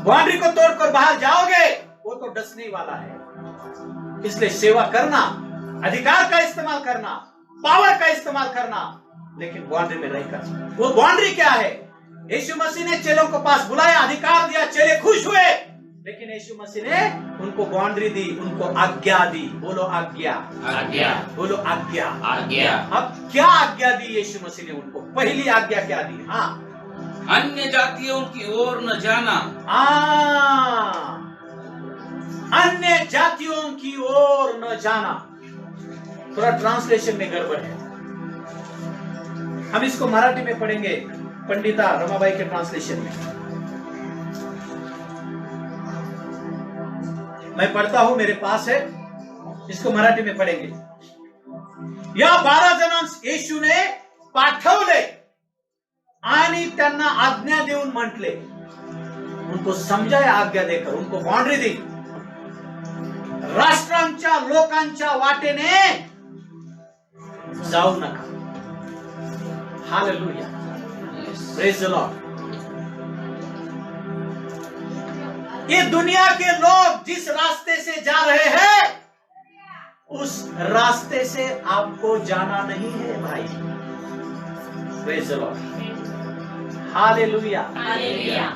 बाउंड्री को तोड़कर बाहर जाओगे, वो तो डसने वाला है। इसलिए सेवा करना, अधिकार का इस्तेमाल करना, पावर का इस्तेमाल करना, लेकिन बाउंड्री में रहकर। वो बाउंड्री क्या है? यीशु मसीह ने चेलों को पास बुलाया, अधिकार दिया, चेले खुश हुए, लेकिन यीशु मसीह ने उनको बाउंड्री दी, उनको आज्ञा दी। बोलो आज्ञा। आज्ञा। बोलो आज्ञा। आज्ञा। अब क्या आज्ञा दी यीशु मसीह ने उनको? पहली आज्ञा क्या दी? हाँ, अन्य जातियों की ओर न जाना। अन्य जातियों की ओर न जाना। थोड़ा ट्रांसलेशन में गड़बड़ है। हम इसको मराठी में पढ़ेंगे, पंडिता रमाबाई के ट्रांसलेशन में। मैं पढ़ता हूं, मेरे पास है, इसको मराठी में पढ़ेंगे। या 12 जणांस येशूने पाठवले आणि त्यांना आज्ञा देऊन म्हटले, उनको समजाया, आज्ञा देकर उनको बाउंड्री दी, राष्ट्रांच्या लोकांच्या वाटेने जाऊ नका। हालेलुया। Praise the Lord. ये दुनिया के लोग जिस रास्ते से जा रहे हैं, उस रास्ते से आपको जाना नहीं है भाई। Praise the lord. हालेलुया।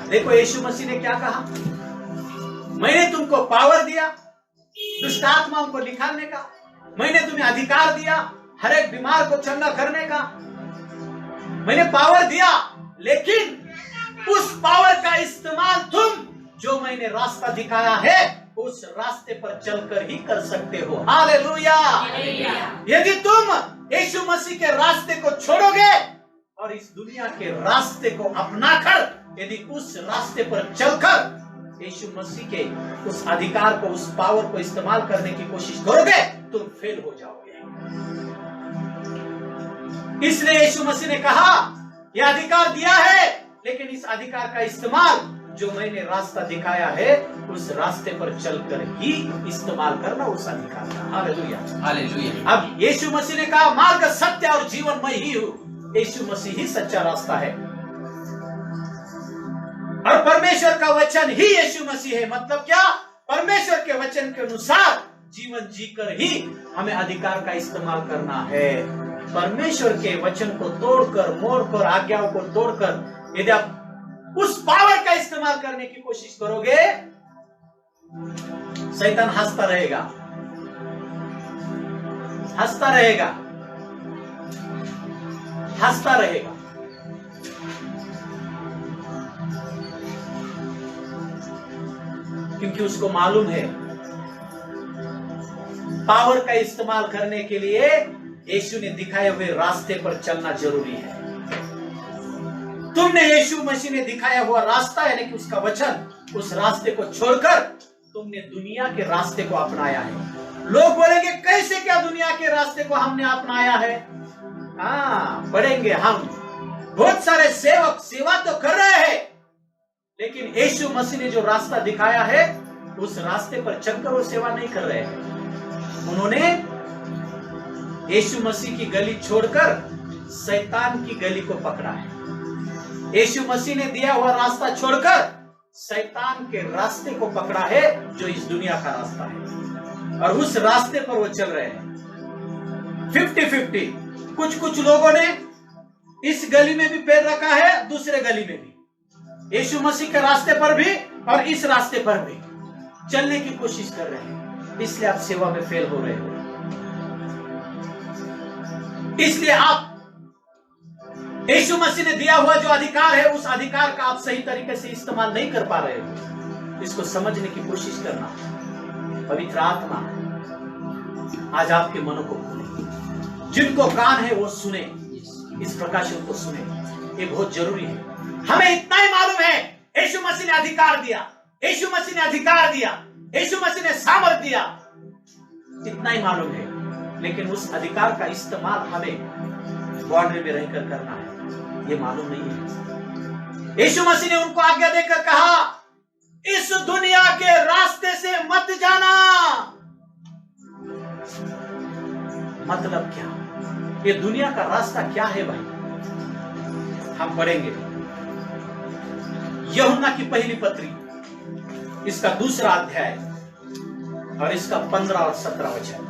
देखो यीशु मसीह ने क्या कहा? मैंने तुमको पावर दिया दुष्ट आत्माओं को निकालने का, मैंने तुम्हें अधिकार दिया हर एक बीमार को चंगा करने का, मैंने पावर दिया, लेकिन उस पावर का इस्तेमाल तुम जो मैंने रास्ता दिखाया है, उस रास्ते पर चलकर ही कर सकते हो। हालेलुया। यदि तुम यीशु मसीह के रास्ते को छोड़ोगे और इस दुनिया के रास्ते को अपनाकर यदि उस रास्ते पर चलकर यीशु मसीह के उस अधिकार को, उस पावर को इस्तेमाल करने की कोशिश करोगे, तुम फेल हो जाओगे। इसलिए यीशु मसीह ने कहा, यह अधिकार दिया है, लेकिन इस अधिकार का इस्तेमाल जो मैंने रास्ता दिखाया है, उस रास्ते पर चलकर ही इस्तेमाल करना उस अधिकार का। हालेलुया। हालेलुया। अब यीशु मसीह ने कहा, मार्ग, सत्य और जीवन मैं ही हूं। यीशु मसीह ही सच्चा रास्ता है और परमेश्वर का वचन ही यीशु मसीह है। मतलब क्या? परमेश्वर के वचन के अनुसार जीवन जीकर ही हमें अधिकार का इस्तेमाल करना है। परमेश्वर के वचन को तोड़कर, मोड़कर, आज्ञाओं को तोड़कर यदि आप उस पावर का इस्तेमाल करने की कोशिश करोगे, शैतान हंसता रहेगा, हंसता रहेगा, हंसता रहेगा। क्योंकि उसको मालूम है पावर का इस्तेमाल करने के लिए यीशु ने दिखाए हुए रास्ते पर चलना जरूरी है। तुमने यीशु मसीह ने दिखाया हुआ रास्ता यानी कि उसका वचन, उस रास्ते को छोड़कर तुमने दुनिया के रास्ते को अपनाया है। लोग बोलेंगे कैसे क्या दुनिया के रास्ते को हमने अपनाया है? हाँ, पढ़ेंगे हम। बहुत सारे सेवक सेवा तो कर रहे हैं, लेकिन यीशु मसीह ने जो रास्ता दिखाया है उस रास्ते पर चलकर वो सेवा नहीं कर रहे हैं। उन्होंने यीशु मसीह की गली छोड़कर शैतान की गली को पकड़ा है। यीशु मसीह ने दिया हुआ रास्ता छोड़कर शैतान के रास्ते को पकड़ा है, जो इस दुनिया का रास्ता है, और उस रास्ते पर वो चल रहे हैं 50-50। कुछ लोगों ने इस गली में भी पैर रखा है, दूसरे गली में भी, यीशु मसीह के रास्ते पर भी और इस रास्ते पर भी चलने की कोशिश कर रहे हैं। इसलिए आप सेवा में फेल हो रहे हो। इसलिए आप यीशु मसीह ने दिया हुआ जो अधिकार है, उस अधिकार का आप सही तरीके से इस्तेमाल नहीं कर पा रहे हो। इसको समझने की कोशिश करना। पवित्र आत्मा आज आपके मनों को खोले। जिनको कान है वो सुने, इस प्रकाशन को सुने। ये बहुत जरूरी है। हमें इतना ही मालूम है, यीशु मसीह ने अधिकार दिया, यीशु मसीह ने अधिकार दिया, यीशु मसीह ने सामर्थ दिया, इतना ही मालूम है। लेकिन उस अधिकार का इस्तेमाल हमें बाउंड्री में रहकर करना है, ये मालूम नहीं है। यीशु मसीह ने उनको आज्ञा देकर कहा, इस दुनिया के रास्ते से मत जाना। मतलब क्या? ये दुनिया का रास्ता क्या है भाई? हम पढ़ेंगे यूहन्ना की पहली पत्री, इसका 2 अध्याय और इसका 15 और 17 वचन।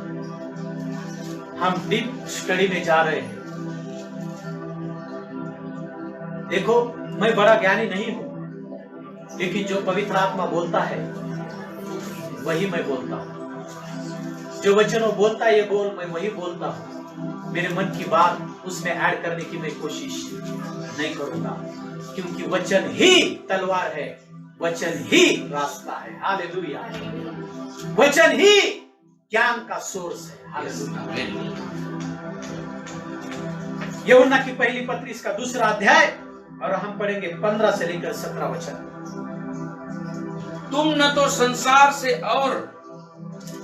हम डीप स्टडी में जा रहे हैं। देखो, मैं बड़ा ज्ञानी नहीं हूं, लेकिन जो पवित्र आत्मा बोलता है वही मैं बोलता हूं। जो वचन वो बोलता है, ये बोल, मैं वही बोलता हूं। मेरे मन की बात उसमें ऐड करने की मैं कोशिश नहीं करूंगा, क्योंकि वचन ही तलवार है, वचन ही रास्ता है। हालेलुया। वचन ही ज्ञान का सोर्स है। हालेलुया। यूहन्ना की पहली पत्री, इसका 2 अध्याय और हम पढ़ेंगे 15 से लेकर 17 वचन। तुम न तो संसार से और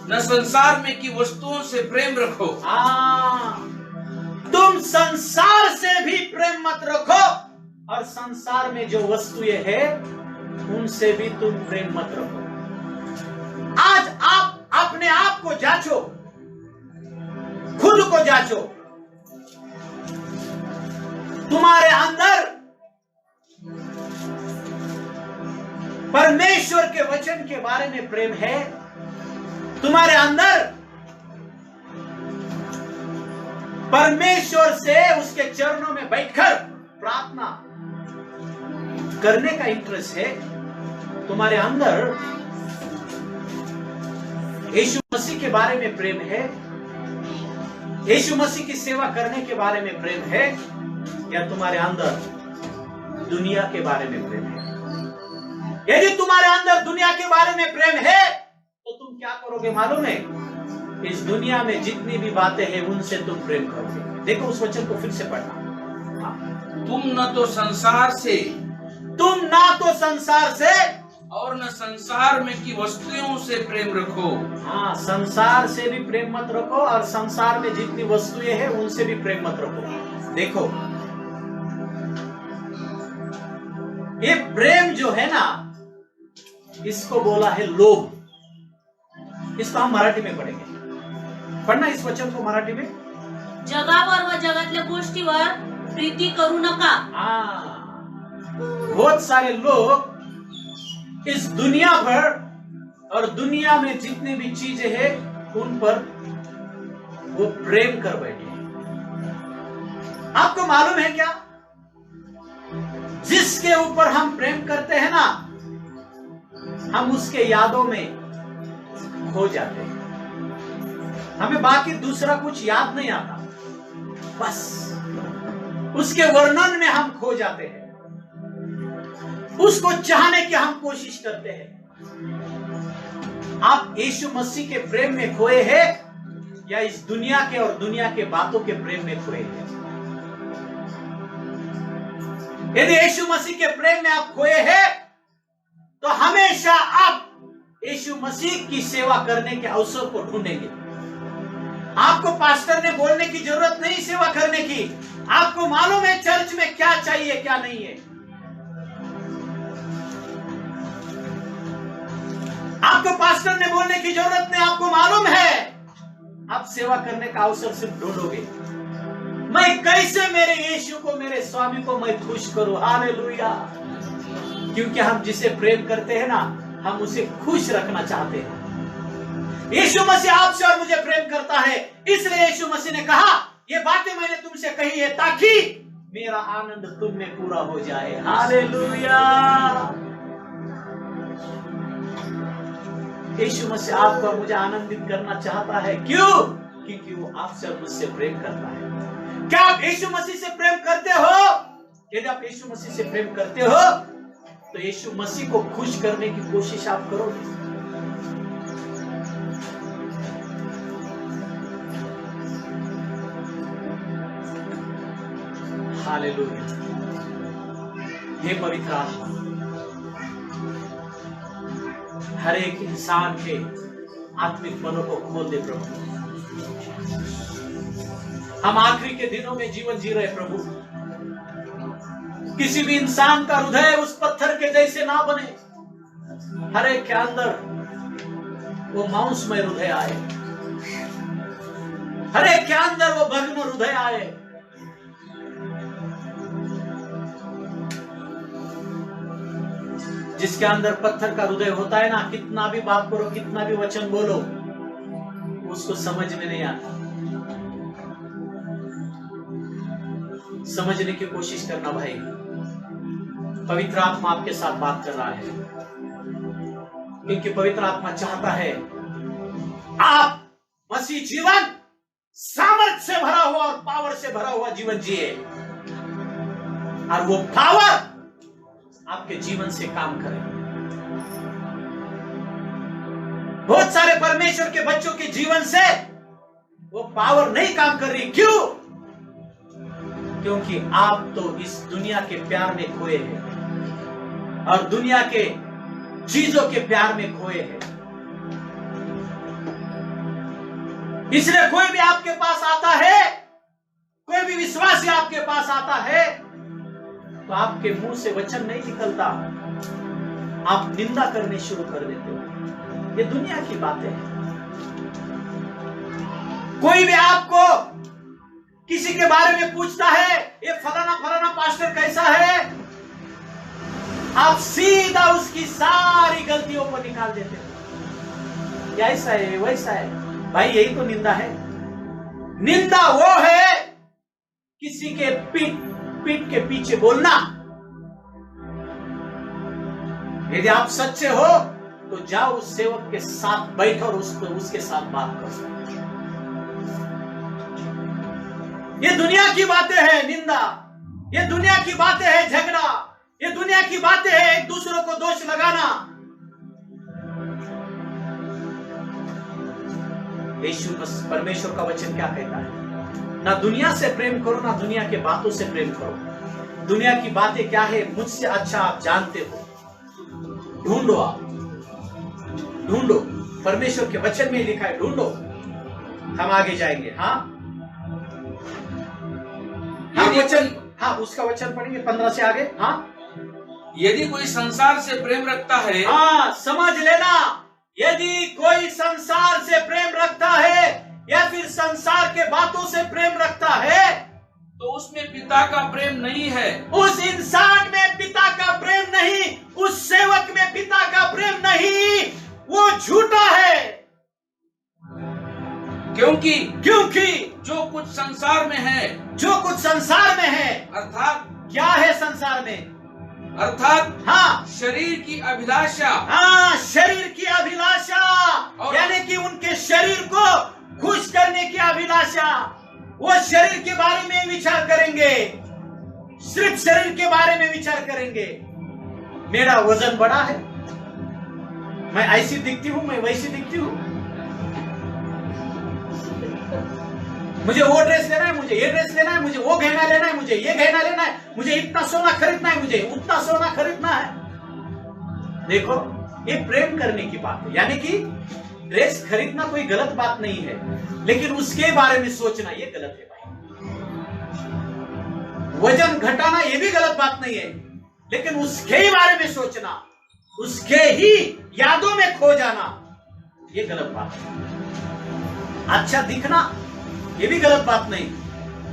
न संसार में की वस्तुओं से प्रेम रखो। तुम संसार से भी प्रेम मत रखो, और संसार में जो वस्तुएं हैं उनसे भी तुम प्रेम मत रखो। आज आप अपने आप को जांचो, खुद को जांचो। तुम्हारे अंदर परमेश्वर के वचन के बारे में प्रेम है? तुम्हारे अंदर परमेश्वर से उसके चरणों में बैठकर प्रार्थना करने का इंटरेस्ट है? तुम्हारे अंदर यीशु मसीह के बारे में प्रेम है? यीशु मसीह की सेवा करने के बारे में प्रेम है? या तुम्हारे अंदर दुनिया के बारे में प्रेम है? यदि तुम्हारे अंदर दुनिया के बारे में प्रेम है तो तुम क्या करोगे मालूम है? इस दुनिया में जितनी भी बातें हैं उनसे तुम प्रेम करोगे। देखो उस वचन को फिर से पढ़ना। तुम न तो संसार से, तुम ना तो संसार से और न संसार में की वस्तुओं से प्रेम रखो। हाँ, संसार से भी प्रेम मत रखो और संसार में जितनी वस्तुएं हैं उनसे भी प्रेम मत रखो। देखो, ये प्रेम जो है ना, इसको बोला है लोभ। इसको हम मराठी में पढ़ेंगे। पढ़ना इस वचन को मराठी में। जगावर व जगातल्या गोष्टीवर प्रीती करू नका। बहुत सारे लोग इस दुनिया पर और दुनिया में जितनी भी चीजें हैं उन पर वो प्रेम कर बैठे हैं। आपको मालूम है क्या? जिसके ऊपर हम प्रेम करते हैं ना, हम उसके यादों में खो जाते हैं। हमें बाकी दूसरा कुछ याद नहीं आता, बस उसके वर्णन में हम खो जाते हैं, उसको चाहने की हम कोशिश करते हैं। आप यीशु मसीह के प्रेम में खोए हैं या इस दुनिया के और दुनिया के बातों के प्रेम में खोए हैं? यदि यीशु मसीह के प्रेम में आप खोए हैं तो हमेशा आप यीशु मसीह की सेवा करने के अवसर को ढूंढेंगे। आपको पास्टर ने बोलने की जरूरत नहीं सेवा करने की। आपको मालूम है चर्च में क्या चाहिए क्या नहीं है। आपको पास्टर ने बोलने की जरूरत नहीं, आपको मालूम है आप सेवा करने का अवसर सिर्फ ढूंढोगे। मैं कैसे मेरे यीशु को, मेरे स्वामी को मैं खुश करूं। हालेलुया। क्योंकि हम जिसे प्रेम करते हैं ना, हम उसे खुश रखना चाहते हैं। यीशु मसीह आपसे और मुझे प्रेम करता है, इसलिए यीशु मसीह ने कहा ये बातें मैंने तुमसे कही है ताकि मेरा आनंद तुम में पूरा हो जाए। हालेलुया। यीशु मसीह आपको और मुझे आनंदित करना चाहता है। क्यों? क्योंकि वो आपसे और मुझसे प्रेम करता है। क्या आप यीशु मसीह से प्रेम करते हो? यदि आप यीशु मसीह से प्रेम करते हो तो यीशु मसीह को खुश करने की कोशिश आप करोगे। हालेलुया। हे पवित्र आत्मा, हर एक इंसान के आत्मिक मनों को खोल दे प्रभु। हम आखिरी के दिनों में जीवन जी रहे प्रभु। किसी भी इंसान का हृदय उस पत्थर के जैसे ना बने। हर एक के अंदर वो मांसमय हृदय आए, हर एक के अंदर वो भग्न हृदय आए। जिसके अंदर पत्थर का हृदय होता है ना, कितना भी बात करो, कितना भी वचन बोलो, उसको समझ में नहीं आता। समझने की कोशिश करना भाई। पवित्र आत्मा आपके साथ बात कर रहा है, क्योंकि पवित्र आत्मा चाहता है आप मसीह जीवन सामर्थ से भरा हुआ और पावर से भरा हुआ जीवन जिए, और वो पावर आपके जीवन से काम करे। बहुत सारे परमेश्वर के बच्चों के जीवन से वो पावर नहीं काम कर रही। क्यों? क्योंकि आप तो इस दुनिया के प्यार में खोए हैं और दुनिया के चीजों के प्यार में खोए हैं। इसलिए कोई भी आपके पास आता है, कोई भी विश्वासी आपके पास आता है, तो आपके मुंह से वचन नहीं निकलता, आप निंदा करने शुरू कर देते हो। ये दुनिया की बातें हैं। कोई भी आपको किसी के बारे में पूछता है, ये फलाना फलाना पास्टर कैसा है, आप सीधा उसकी सारी गलतियों को निकाल देते हो। या ऐसा है, वैसा है। भाई यही तो निंदा है। निंदा वो है किसी के पीठ के पीछे बोलना। यदि आप सच्चे हो तो जाओ उस सेवक के साथ बैठो और उसके साथ बात करो। ये दुनिया की बातें हैं निंदा, ये दुनिया की बातें हैं झगड़ा, ये दुनिया की बातें हैं एक दूसरों को दोष लगाना। यीशु परमेश्वर का वचन क्या कहता है? ना दुनिया से प्रेम करो, ना दुनिया के बातों से प्रेम करो। दुनिया की बातें क्या है मुझसे अच्छा आप जानते हो। ढूंढो, आप ढूंढो। परमेश्वर के वचन में लिखा है ढूंढो। हम आगे जाएंगे। हाँ वचन, हाँ उसका वचन पढ़ेंगे 15 से आगे। हाँ, यदि कोई संसार से प्रेम रखता है, हाँ समझ लेना, यदि कोई संसार से प्रेम रखता है या फिर संसार के बातों से प्रेम रखता है, तो उसमें पिता का प्रेम नहीं है। उस इंसान में पिता का प्रेम नहीं, उस सेवक में पिता का प्रेम नहीं, वो झूठा है। क्योंकि जो कुछ संसार में है, अर्थात क्या है संसार में? अर्थात हाँ शरीर की अभिलाषा, हाँ शरीर की अभिलाषा, और यानी कि उनके शरीर को खुश करने की अभिलाषा। वो शरीर के बारे में विचार करेंगे, सिर्फ शरीर के बारे में विचार करेंगे। मेरा वजन बड़ा है, मैं ऐसी दिखती हूं, मैं वैसी दिखती हूं, मुझे वो ड्रेस लेना है, मुझे ये ड्रेस लेना है, मुझे वो गहना लेना है, मुझे ये गहना लेना है, मुझे इतना सोना खरीदना है, मुझे उतना सोना खरीदना है। देखो ये प्रेम करने की बात है। यानी कि ड्रेस खरीदना कोई गलत बात नहीं है, लेकिन उसके बारे में सोचना ये गलत है भाई। वजन घटाना ये भी गलत बात नहीं है, लेकिन उसके ही बारे में सोचना, उसके ही यादों में खो जाना, ये गलत बात है। अच्छा दिखना ये भी गलत बात नहीं,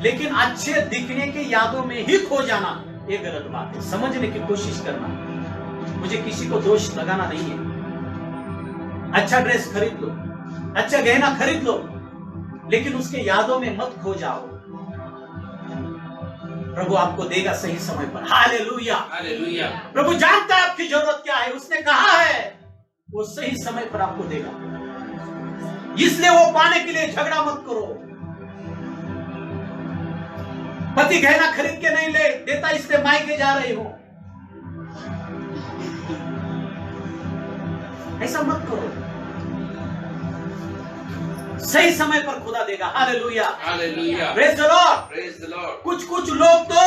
लेकिन अच्छे दिखने के यादों में ही खो जाना ये गलत बात है। समझने की कोशिश करना, मुझे किसी को दोष लगाना नहीं है। अच्छा ड्रेस खरीद लो, अच्छा गहना खरीद लो, लेकिन उसके यादों में मत खो जाओ। प्रभु आपको देगा सही समय पर। Hallelujah, hallelujah. प्रभु जानता है आपकी जरूरत क्या है, उसने कहा है वो सही समय पर आपको देगा। इसलिए वो पाने के लिए झगड़ा मत करो। पति गहना खरीद के नहीं ले देता इसलिए मायके जा रही हो, ऐसा मत करो। सही समय पर खुदा देगा। Hallelujah, hallelujah. Praise the lord, praise the Lord. कुछ लोग तो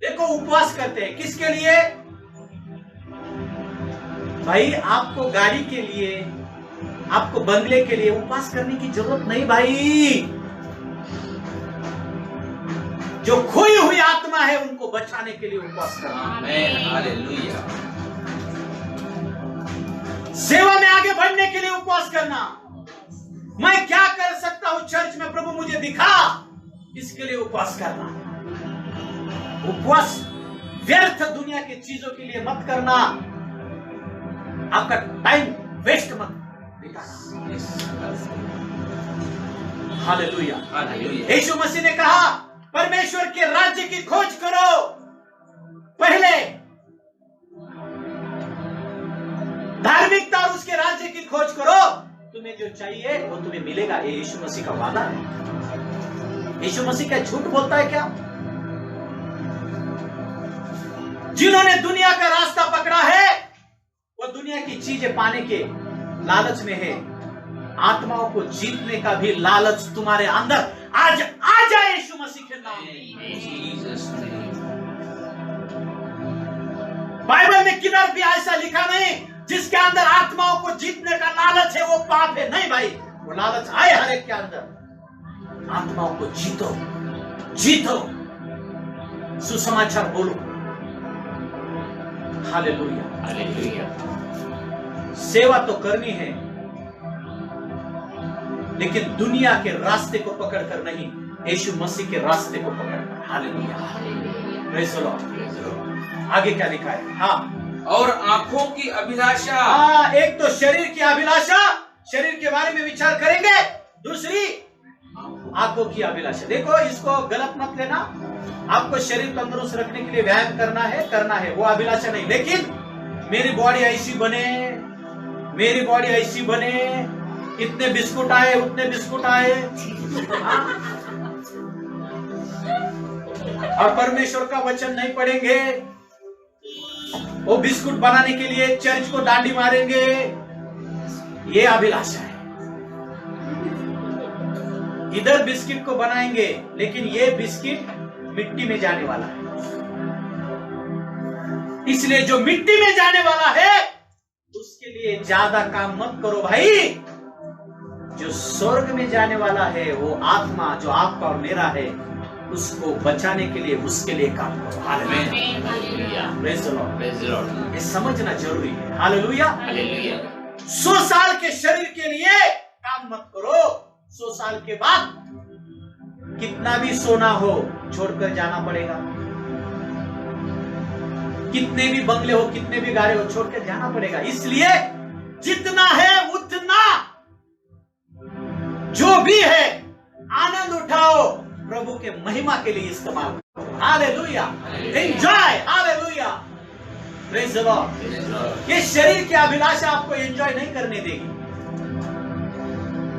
देखो उपवास करते हैं, किसके लिए? भाई आपको गाड़ी के लिए, आपको बंगले के लिए उपवास करने की जरूरत नहीं भाई। जो खोई हुई आत्मा है उनको बचाने के लिए उपवास करना। आमीन, हालेलुया। सेवा में आगे बढ़ने के लिए उपवास करना। मैं क्या कर सकता हूं चर्च में, प्रभु मुझे दिखा, इसके लिए उपवास करना। उपवास व्यर्थ दुनिया की चीजों के लिए मत करना। आपका टाइम वेस्ट मत बिताना। Hallelujah, hallelujah. यीशु मसीह ने कहा परमेश्वर के राज्य की खोज करो पहले, धार्मिकता और उसके राज्य की खोज करो, तुम्हें जो चाहिए वो तुम्हें मिलेगा। ये यीशु मसीह का वादा है। यीशु मसीह क्या झूठ बोलता है क्या? जिन्होंने दुनिया का रास्ता पकड़ा है वो दुनिया की चीजें पाने के लालच में है। आत्माओं को जीतने का भी लालच तुम्हारे अंदर आज आ जाए यीशु मसीह के नाम में। Jesus name. बाइबल में किधर भी ऐसा लिखा नहीं जिसके अंदर आत्माओं को जीतने का लालच है वो पाप है। नहीं भाई, वो लालच आए हर एक के अंदर। आत्माओं को जीतो, जीतो, सुसमाचार बोलो। Hallelujah, hallelujah. सेवा तो करनी है, लेकिन दुनिया के रास्ते को पकड़कर नहीं, यीशु मसीह के रास्ते को पकड़कर। Hallelujah, praise the Lord. आगे क्या लिखा है? हाँ, और आंखों की अभिलाषा। हाँ, एक तो शरीर की अभिलाषा, शरीर के बारे में विचार करेंगे। दूसरी आंखों की अभिलाषा। देखो इसको गलत मत लेना। आपको शरीर तंदुरुस्त रखने के लिए व्यायाम करना है, वो अभिलाषा नहीं। लेकिन मेरी बॉडी ऐसी बने, मेरी बॉडी ऐसी बने, इतने बिस्कुट आए, उतने बिस्कुट आए, और परमेश्वर का वचन नहीं पढ़ेंगे, वो बिस्कुट बनाने के लिए चर्च को डांडी मारेंगे, ये अभिलाषा है। इधर बिस्किट को बनाएंगे, लेकिन ये बिस्किट मिट्टी में जाने वाला है। इसलिए जो मिट्टी में जाने वाला है उसके लिए ज्यादा काम मत करो भाई। जो स्वर्ग में जाने वाला है, वो आत्मा जो आपका और मेरा है, उसको बचाने के लिए उसके लिए काम करो। Hallelujah, praise the Lord, praise the Lord. ये समझना जरूरी है। हालेलुया। हालेलुया। 100 साल के शरीर के लिए काम मत करो। 100 साल के बाद कितना भी सोना हो छोड़कर जाना पड़ेगा, कितने भी बंगले हो, कितने भी गाड़ी हो, छोड़कर जाना पड़ेगा। इसलिए जितना है उतना जो भी है आनंद उठाओ, प्रभु के महिमा के लिए इस्तेमाल करो। Hallelujah, enjoy. Hallelujah, praise the Lord. ये शरीर की अभिलाषा आपको एंजॉय नहीं करने देगी।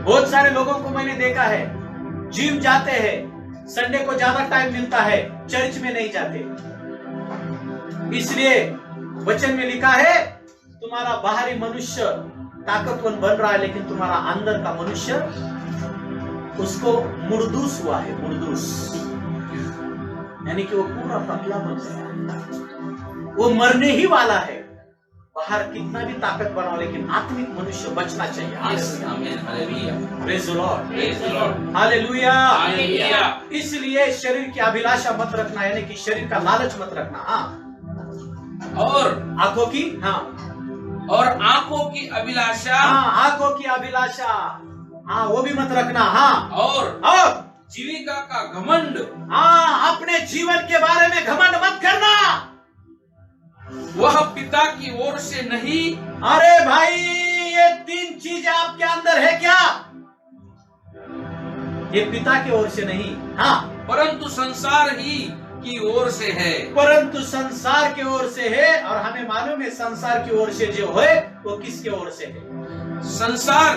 बहुत सारे लोगों को मैंने देखा है, जिम जाते हैं, संडे को ज्यादा टाइम मिलता है, चर्च में नहीं जाते। इसलिए वचन में लिखा है तुम्हारा बाहरी मनुष्य ताकतवर बन रहा है, लेकिन तुम्हारा अंदर का मनुष्य उसको मुर्दूस हुआ है। मुर्दूस यानी कि वो पूरा पतला बन गया, वो मरने ही वाला है। बाहर कितना भी ताकत बनाओ, लेकिन आत्मिक मनुष्य बचना चाहिए। Hallelujah, praise the Lord, praise the lord. Hallelujah. Hallelujah. इसलिए शरीर की अभिलाषा मत रखना, यानी कि शरीर का लालच मत रखना। हाँ, और आंखों की, हाँ, और आंखों की अभिलाषा, हाँ, आंखों की अभिलाषा, हाँ, वो भी मत रखना। हाँ, और जीविका का घमंड, हाँ, अपने जीवन के बारे में घमंड मत करना। वह पिता की ओर से नहीं। अरे भाई, ये 3 चीजें आपके अंदर है क्या? ये पिता की ओर से नहीं, हाँ, परंतु संसार ही की ओर से है। परंतु संसार की ओर से है। और हमें मालूम है संसार की ओर से जो है वो किसके ओर से है? संसार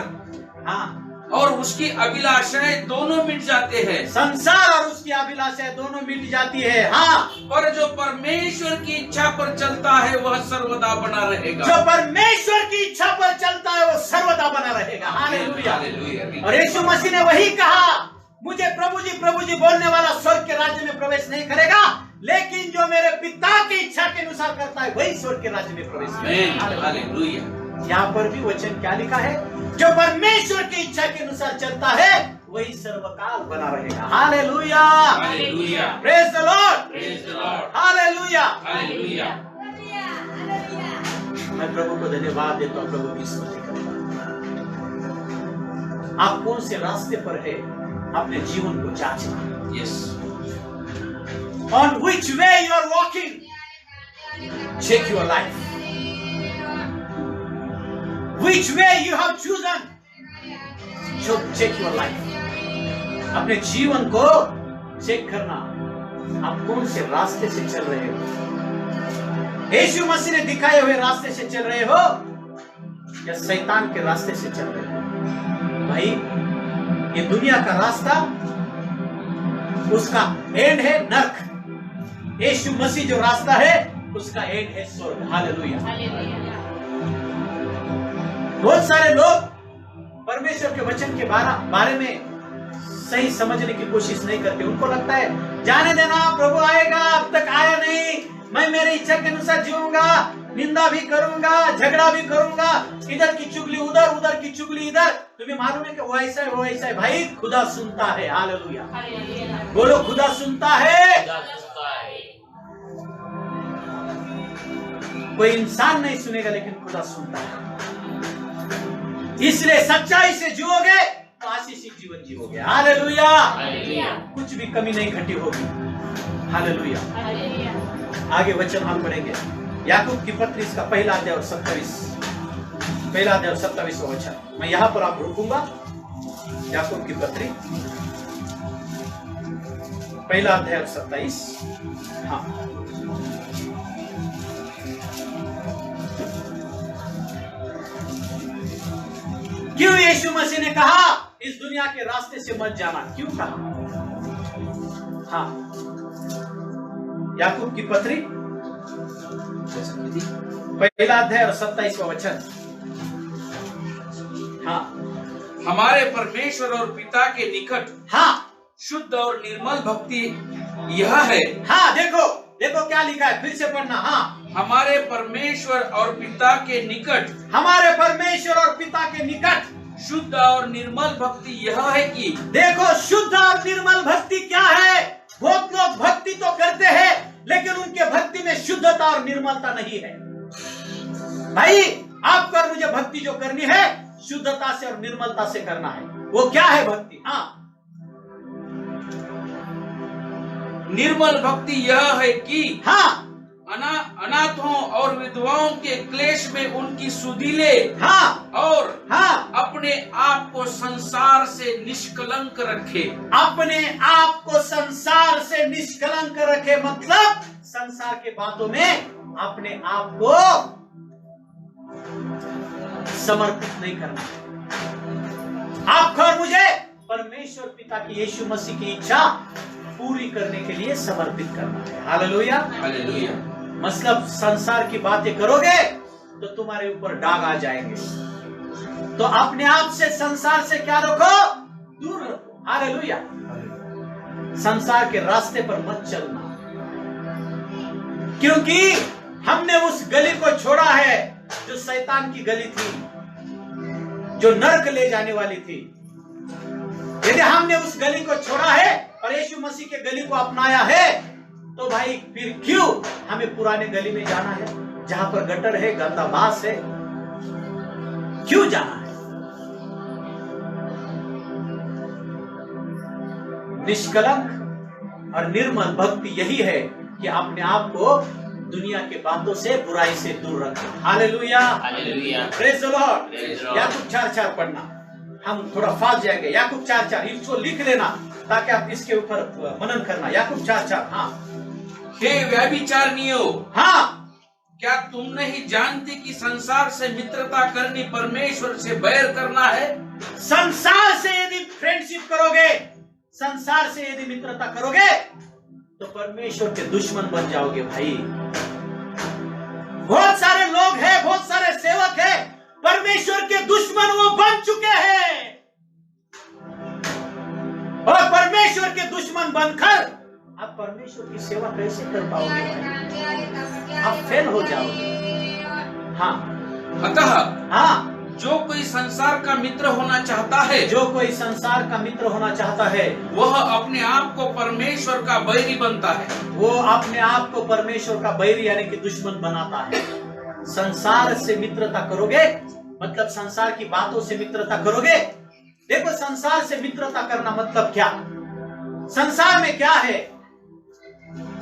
हाँ, और उसकी अभिलाषाएं दोनों मिट जाते हैं, संसार और उसकी अभिलाषाएं दोनों मिट जाती है। हाँ, पर जो परमेश्वर की इच्छा पर चलता है वह सर्वदा बना रहेगा। जो परमेश्वर की इच्छा पर चलता है वो सर्वदा बना रहेगा। हालेलुया। हालेलुया। और यीशु मसीह ने वही कहा, मुझे प्रभु जी बोलने वाला स्वर्ग के राज्य में प्रवेश नहीं करेगा, लेकिन जो मेरे पिता की इच्छा के अनुसार करता है वही स्वर्ग के राज्य में प्रवेश करेगा। हालेलुया। यहाँ पर भी वचन क्या लिखा है? जो परमेश्वर की इच्छा के अनुसार चलता है वही सर्वकाल बना रहेगा। Hallelujah. Hallelujah. Praise the lord. Praise the lord. Hallelujah. Hallelujah. मैं प्रभु को धन्यवाद देता हूँ। प्रभु की स्तुति करता हूँ। आप कौन से रास्ते पर है अपने जीवन को जांचना। Yes. On which way you are walking, check your life. Which way you have chosen, check your life. अपने जीवन को चेक करना, आप कौन से रास्ते से चल रहे हो? यीशु मसीह ने दिखाए हुए रास्ते से चल रहे हो या शैतान के रास्ते से चल रहे हो? भाई, ये दुनिया का रास्ता, उसका एंड है नरक। यीशु मसीह जो रास्ता है उसका एंड है स्वर्ग। हालेलुया। बहुत सारे लोग परमेश्वर के वचन के बारे में सही समझने की कोशिश नहीं करते। उनको लगता है जाने देना, प्रभु आएगा, अब तक आया नहीं, मैं मेरी इच्छा के अनुसार जीऊंगा, निंदा भी करूंगा, झगड़ा भी करूंगा, इधर की चुगली उधर, उधर की चुगली इधर। तुम्हें मालूम है कि वो ऐसा है, वो ऐसा है। भाई, खुदा सुनता है। हालेलुया। बोलो, खुदा सुनता है। कोई इंसान नहीं सुनेगा, लेकिन खुदा सुनता है। इसलिए सच्चाई से जियोगे तो आशीषित जीवन जियोगे। हालेलुया। कुछ भी कमी नहीं घटी होगी। हालेलुया। आगे वचन हम पढ़ेंगे। याकूब की पत्री इसका पहला अध्याय और 27 वचन। मैं यहां पर आप रुकूंगा। याकूब की पत्री पहला अध्याय और 27। हाँ, क्यों यीशु मसीह ने कहा इस दुनिया के रास्ते से मत जाना? क्यों कहा? हाँ, याकूब की पत्री पहला अध्याय और 27वां वचन। हाँ, हमारे परमेश्वर और पिता के निकट हाँ, शुद्ध और निर्मल भक्ति यह है। हाँ, देखो देखो क्या लिखा है, फिर से पढ़ना। हाँ, हमारे परमेश्वर और पिता के निकट, हमारे परमेश्वर और पिता के निकट शुद्ध और निर्मल भक्ति यह है कि। देखो, शुद्ध और निर्मल भक्ति क्या है? बहुत लोग भक्ति तो करते हैं, लेकिन उनके भक्ति में शुद्धता और निर्मलता नहीं है। भाई, आपको और मुझे भक्ति जो करनी है शुद्धता से और निर्मलता से करना है। वो क्या है भक्ति? हाँ, निर्मल भक्ति यह है कि हाँ, अनाथों और विधवाओं के क्लेश में उनकी सुधीले, हाँ, और हाँ, अपने आप को संसार से निष्कलंक रखे। अपने आप को संसार से निष्कलंक रखे, मतलब संसार के बातों में अपने आप को समर्पित नहीं करना। आपको और मुझे परमेश्वर पिता की, यीशु मसीह की इच्छा पूरी करने के लिए समर्पित करना है। हालेलुया। हालेलुया। मतलब संसार की बातें करोगे तो तुम्हारे ऊपर दाग आ जाएंगे। तो अपने आप से संसार से क्या रखो? दूर रखो। हालेलुया। संसार के रास्ते पर मत चलना, क्योंकि हमने उस गली को छोड़ा है जो शैतान की गली थी, जो नरक ले जाने वाली थी। यदि हमने उस गली को छोड़ा है और यीशु मसीह के गली को अपनाया है, तो भाई फिर क्यों हमें पुराने गली में जाना है, जहां पर गटर है, गंदा बास है, क्यों जाना है? निष्कलंक और निर्मल भक्ति यही है कि अपने आप को दुनिया के बातों से, बुराई से दूर रखें। Hallelujah, hallelujah. Praise the Lord. Praise the Lord। याकूब 4:4 पढ़ना, हम थोड़ा फास्ट जाएंगे। याकूब 4:4 इसको लिख लेना ताकि आप इसके ऊपर मनन करना। याकूब 4:4। हाँ हे व्यभिचारिणियों, हाँ, क्या तुम नहीं जानते कि संसार से मित्रता करनी परमेश्वर से बैर करना है? संसार से यदि फ्रेंडशिप करोगे, संसार से यदि मित्रता करोगे तो परमेश्वर के दुश्मन बन जाओगे भाई। बहुत सारे लोग हैं, बहुत सारे सेवक हैं, परमेश्वर के दुश्मन वो बन चुके हैं, और परमेश्वर के दुश्मन बनकर आप परमेश्वर की सेवा कैसे कर पाओगे? आप फेल हो जाओगे। हाँ अतः हाँ, जो कोई संसार का मित्र होना चाहता है, जो कोई संसार का मित्र होना चाहता है वह अपने आप को परमेश्वर का बैरी बनता है। वो अपने आप को परमेश्वर का बैरी यानी कि दुश्मन बनाता है। संसार से मित्रता करोगे मतलब संसार की बातों से मित्रता करोगे। देखो, संसार से मित्रता करना मतलब क्या? संसार में क्या है?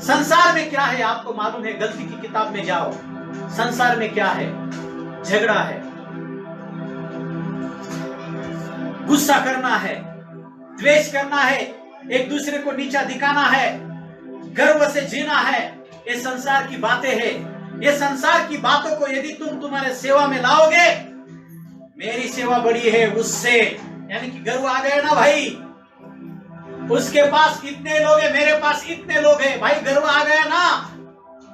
संसार में क्या है आपको मालूम है? गलती की किताब में जाओ, संसार में क्या है? झगड़ा है, गुस्सा करना है, द्वेष करना है, एक दूसरे को नीचा दिखाना है, गर्व से जीना है। ये संसार की बातें हैं। ये संसार की बातों को यदि तुम तुम्हारे सेवा में लाओगे, मेरी सेवा बड़ी है उससे, यानी कि गर्व आ गया ना भाई, उसके पास इतने लोग हैं, मेरे पास इतने लोग हैं, भाई गर्व आ गया ना।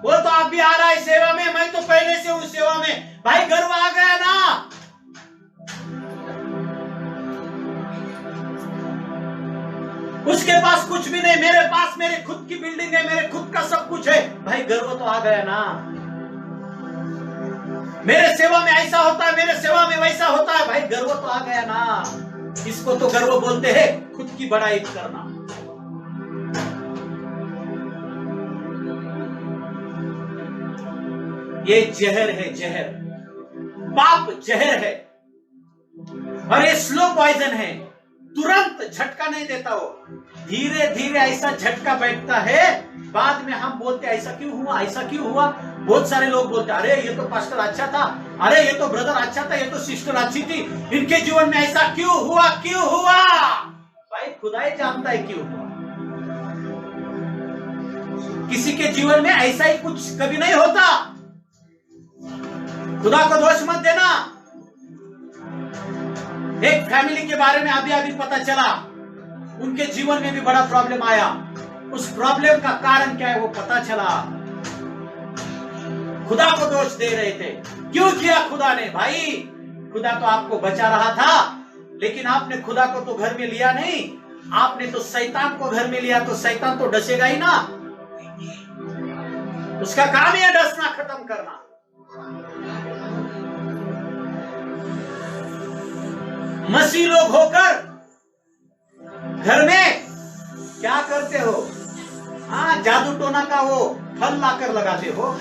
वो तो आप भी आ रहा है सेवा में, मैं तो पहले से हूं सेवा में, भाई गर्व आ गया ना। उसके पास कुछ भी नहीं, मेरे पास मेरे खुद की बिल्डिंग है, मेरे खुद का सब कुछ है, भाई गर्व तो आ गया ना। मेरे सेवा में ऐसा होता है, मेरे सेवा में वैसा होता है, भाई गर्व तो आ गया ना। इसको तो गर्व बोलते हैं, खुद की बड़ाई करना। ये जहर है, जहर, पाप जहर है, और ये स्लो पॉइजन है। तुरंत झटका नहीं देता, वो धीरे धीरे ऐसा झटका बैठता है। बाद में हम बोलते ऐसा क्यों हुआ, ऐसा क्यों हुआ। बहुत सारे लोग बोलते अरे ये तो पास्टर अच्छा था, अरे ये तो ब्रदर अच्छा था, ये तो सिस्टर अच्छी थी, इनके जीवन में ऐसा क्यों हुआ, क्यों हुआ? भाई खुदा ही जानता है क्यों हुआ। किसी के जीवन में ऐसा ही कुछ कभी नहीं होता। खुदा को दोष मत देना। एक फैमिली के बारे में अभी अभी पता चला, उनके जीवन में भी बड़ा प्रॉब्लम आया। उस प्रॉब्लम का कारण क्या है वो पता चला। खुदा को दोष दे रहे थे। क्यों किया खुदा ने? भाई खुदा तो आपको बचा रहा था, लेकिन आपने खुदा को तो घर में लिया नहीं, आपने तो शैतान को घर में लिया। तो शैतान तो डसेगा ही ना, उसका काम ही है डसना, खत्म करना। मसीह लोग होकर घर में क्या करते हो? हाँ, जादू टोना का वो फल लाकर लगाते हो।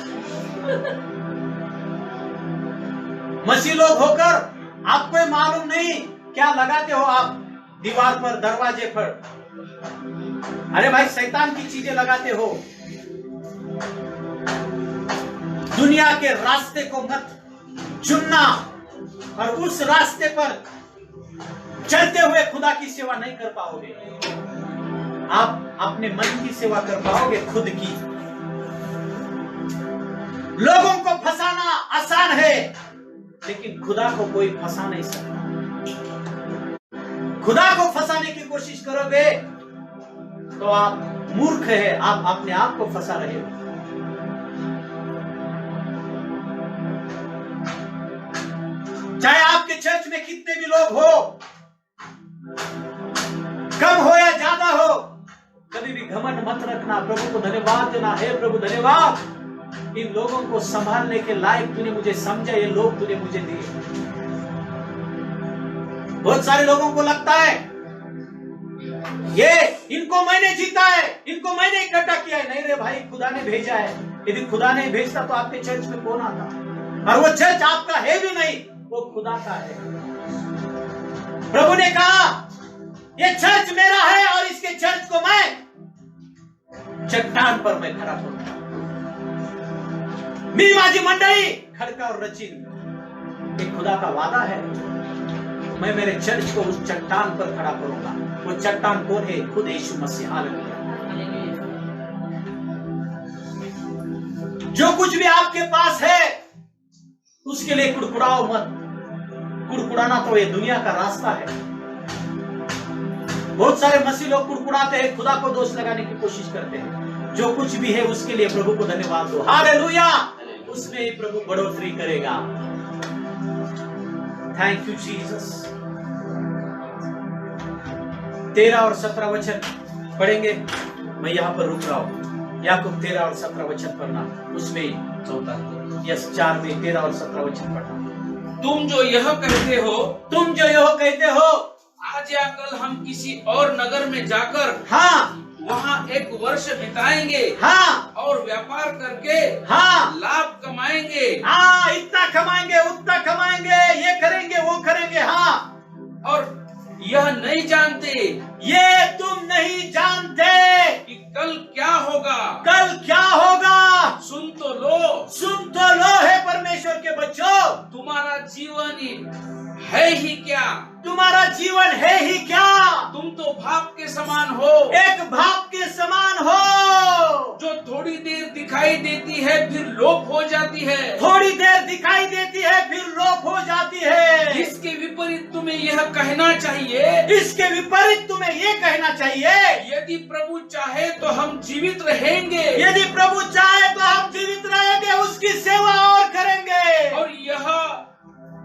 मसीह लोग होकर आपको मालूम नहीं क्या लगाते हो आप दीवार पर, दरवाजे पर। अरे भाई शैतान की चीजें लगाते हो। दुनिया के रास्ते को मत चुनना, और उस रास्ते पर चलते हुए खुदा की सेवा नहीं कर पाओगे। आप अपने मन की सेवा कर पाओगे, खुद की। लोगों को फंसाना आसान है, लेकिन खुदा को कोई फंसा नहीं सकता। खुदा को फंसाने की कोशिश करोगे तो आप मूर्ख है, आप अपने आप को फंसा रहे हो। चाहे आपके चर्च में कितने भी लोग हो, कम हो या ज्यादा हो, कभी भी घमंड मत रखना। प्रभु को धन्यवाद देना, हे प्रभु धन्यवाद, इन लोगों को संभालने के लायक तूने मुझे समझा, ये लोग तूने मुझे दिए। बहुत सारे लोगों को लगता है ये इनको मैंने जीता है, इनको मैंने इकट्ठा किया है। नहीं रे भाई, खुदा ने भेजा है। यदि खुदा नहीं भेजता तो आपके चर्च में कौन आता? और वो चर्च आपका है भी नहीं, वो खुदा का है। प्रभु ने कहा ये चर्च मेरा है और इसके चर्च को मैं चट्टान पर मैं खड़ा करूंगा। मी माझी मंडळी खडका और रचीन, एक खुदा का वादा है, मैं मेरे चर्च को उस चट्टान पर खड़ा करूंगा। वो चट्टान कौन है? खुद यीशु मसीह। हालेलुया। जो कुछ भी आपके पास है उसके लिए कुड़कुड़ाओ मत। कुड़कुड़ाना तो ये दुनिया का रास्ता है। बहुत सारे मसीह लोग कुड़कुड़ाते हैं, खुदा को दोष लगाने की कोशिश करते हैं। जो कुछ भी है उसके लिए प्रभु को धन्यवाद दो। हालेलुया। उसमें ही प्रभु बढ़ोतरी करेगा। Thank you Jesus. 13 और 17 वचन पढ़ेंगे। मैं यहां पर रुक रहा हूं। याकूब 13 और 17 वचन पढ़ना। उसमें 4 में 13 और 17 वचन पढ़ना। तुम जो यह कहते हो, आज या कल हम किसी और नगर में जाकर हाँ वहाँ एक वर्ष बिताएंगे, हाँ और व्यापार करके हाँ लाभ कमाएंगे, हाँ, इतना कमाएंगे उतना कमाएंगे, ये करेंगे वो करेंगे। हाँ, और यह नहीं जानते ये तुम नहीं जानते कि कल क्या होगा। सुन तो लो है परमेश्वर के बच्चों, तुम्हारा जीवन है ही क्या? तुम्हारा जीवन है ही क्या? तुम तो भाप के समान हो, एक भाप के समान हो, जो थोड़ी देर दिखाई देती है फिर लोप हो जाती है। थोड़ी देर दिखाई देती है फिर लोप हो जाती है। इसके विपरीत तुम्हें यह कहना चाहिए, यदि प्रभु चाहे तो हम जीवित रहेंगे, उसकी सेवा और करेंगे, और यह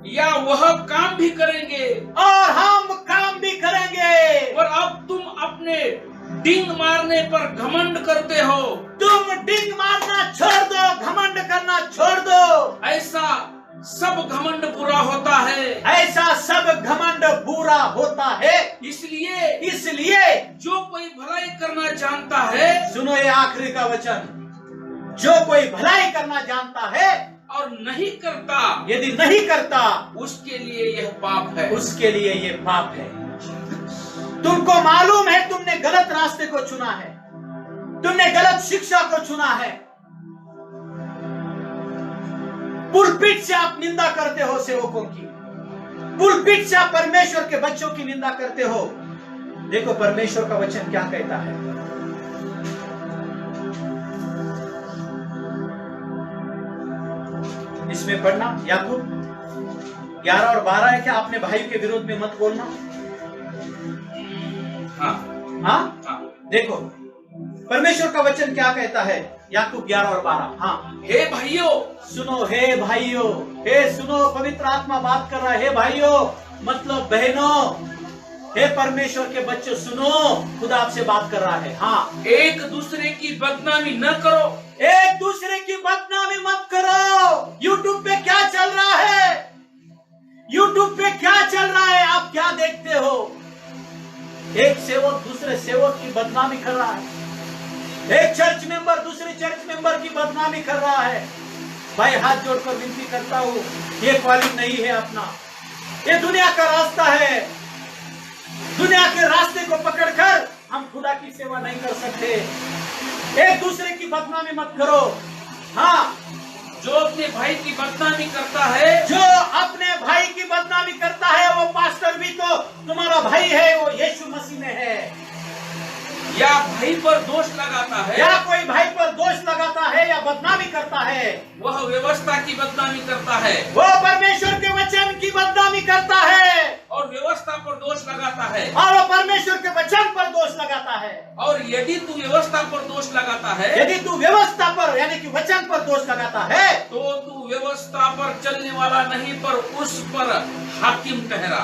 या वह काम भी करेंगे, और हम काम भी करेंगे। और अब तुम अपने डिंग मारने पर घमंड करते हो। तुम डिंग मारना छोड़ दो, घमंड करना छोड़ दो। ऐसा सब घमंड बुरा होता है, इसलिए जो कोई भलाई करना जानता है, सुनो ये आखिरी का वचन, जो कोई भलाई करना जानता है और नहीं करता, यदि नहीं करता, उसके लिए यह पाप है। तुमको मालूम है तुमने गलत रास्ते को चुना है, तुमने गलत शिक्षा को चुना है। पुलपिट से आप निंदा करते हो सेवकों की, पुलपिट से आप परमेश्वर के बच्चों की निंदा करते हो। देखो परमेश्वर का वचन क्या कहता है। इसमें पढ़ना याकूब 11 और 12 है क्या? अपने भाई के विरोध में मत बोलना। हाँ, देखो परमेश्वर का वचन क्या कहता है। याकूब 11 और 12। हाँ, हे भाइयों सुनो, हे भाइयों, हे सुनो, पवित्र आत्मा बात कर रहा है। हे भाइयों मतलब बहनों, हे परमेश्वर के बच्चों सुनो, खुदा आपसे बात कर रहा है। हाँ, एक दूसरे की बदनामी न करो, एक दूसरे की बदनामी मत करो। यूट्यूब पे क्या चल रहा है, यूट्यूब पे क्या चल रहा है, आप क्या देखते हो? एक सेवक दूसरे सेवक की बदनामी कर रहा है, एक चर्च मेंबर दूसरे चर्च मेंबर की बदनामी कर रहा है। भाई हाथ जोड़कर विनती करता हूं, ये क्वालिटी नहीं है अपना, ये दुनिया का रास्ता है। दुनिया के रास्ते को पकड़कर हम खुदा की सेवा नहीं कर सकते। एक दूसरे की बदनामी मत करो। हाँ, जो अपने भाई की बदनामी करता है, जो अपने भाई की बदनामी करता है वो पास्टर भी तो तुम्हारा भाई है, वो यीशु मसीह में है। या भाई पर दोष लगाता है, या कोई भाई पर दोष लगाता है या बदनामी करता है, वह व्यवस्था की बदनामी करता है, वो परमेश्वर के वचन की बदनामी करता है, और व्यवस्था पर दोष लगाता है, और वो परमेश्वर के वचन पर दोष लगाता है। और यदि तू व्यवस्था पर दोष लगाता है, यदि तू व्यवस्था पर यानी कि वचन पर दोष लगाता है, तो तू व्यवस्था पर चलने वाला नहीं पर उस पर हाकिम ठहरा।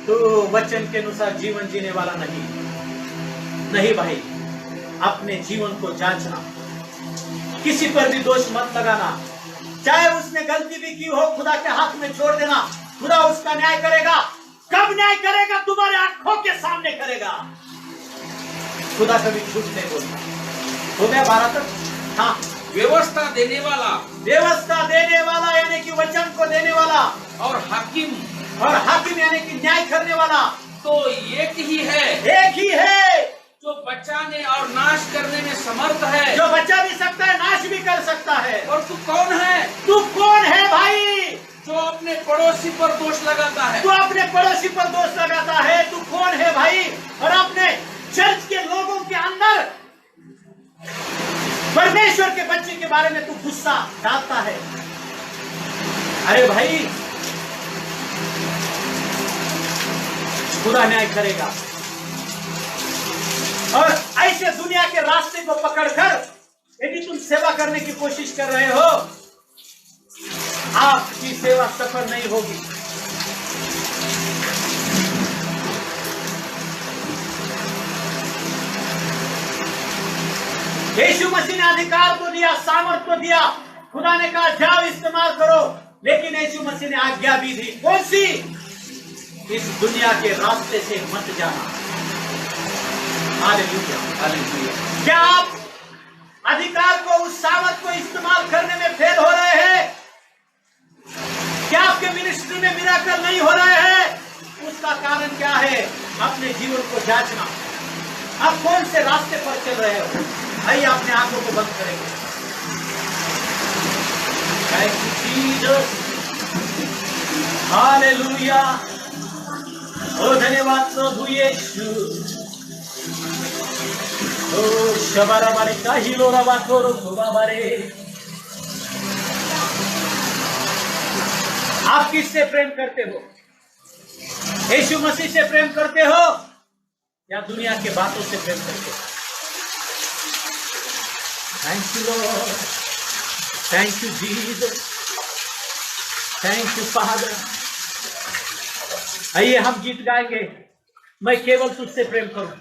तो वचन के अनुसार जीवन जीने वाला नहीं भाई, अपने जीवन को जांचना, किसी पर भी दोष मत लगाना। चाहे उसने गलती भी की हो, खुदा के हाथ में छोड़ देना, खुदा उसका न्याय करेगा। कब न्याय करेगा? तुम्हारे आंखों के सामने करेगा। खुदा कभी झूठ नहीं बोलता। हो गया 12 तक? हाँ, व्यवस्था देने वाला यानी कि वचन को देने वाला वाला और हाकिम और हाकिम यानी कि न्याय करने वाला तो एक ही है, एक ही है, जो बचाने और नाश करने में समर्थ है, जो बचा भी सकता है, नाश भी कर सकता है। और तू कौन है? तू कौन है भाई? जो अपने पड़ोसी पर दोष लगाता है। तू अपने पड़ोसी पर दोष लगाता है। तू कौन है भाई? और अपने चर्च के लोगों के अंदर परमेश्वर के बच्चे के बारे में तू गुस्सा डालता है। अरे भाई, खुदा न्याय करेगा। और ऐसे दुनिया के रास्ते को पकड़कर यदि तुम सेवा करने की कोशिश कर रहे हो, आपकी सेवा सफल नहीं होगी। यीशु मसीह ने अधिकार तो दिया, सामर्थ तो दिया। खुदा ने कहा जाओ इस्तेमाल करो, लेकिन यीशु मसीह ने आज्ञा भी दी। कौन सी? इस दुनिया के रास्ते से मत जाना। Hallelujah, hallelujah. क्या आप अधिकार को, उस सामर्थ को इस्तेमाल करने में फेल हो रहे हैं? क्या आपके मिनिस्ट्री में मिराकल नहीं हो रहे हैं? उसका कारण क्या है? अपने जीवन को जांचना। आप कौन से रास्ते पर चल रहे हो? आइए अपने आंखों को बंद करेंगे। Thank you Jesus, hallelujah. ओ धन्यवाद प्रभु यीशु। ओ शबारा बारे काहिलो रवा तोरो खुबा बारे। आप किससे प्रेम करते हो? यीशु मसीह से प्रेम करते हो या दुनिया के बातों से प्रेम करते हो? Thank you Lord, thank you Jesus, thank you father. आइए हम गीत गाएंगे। मैं केवल तुझसे प्रेम करूं,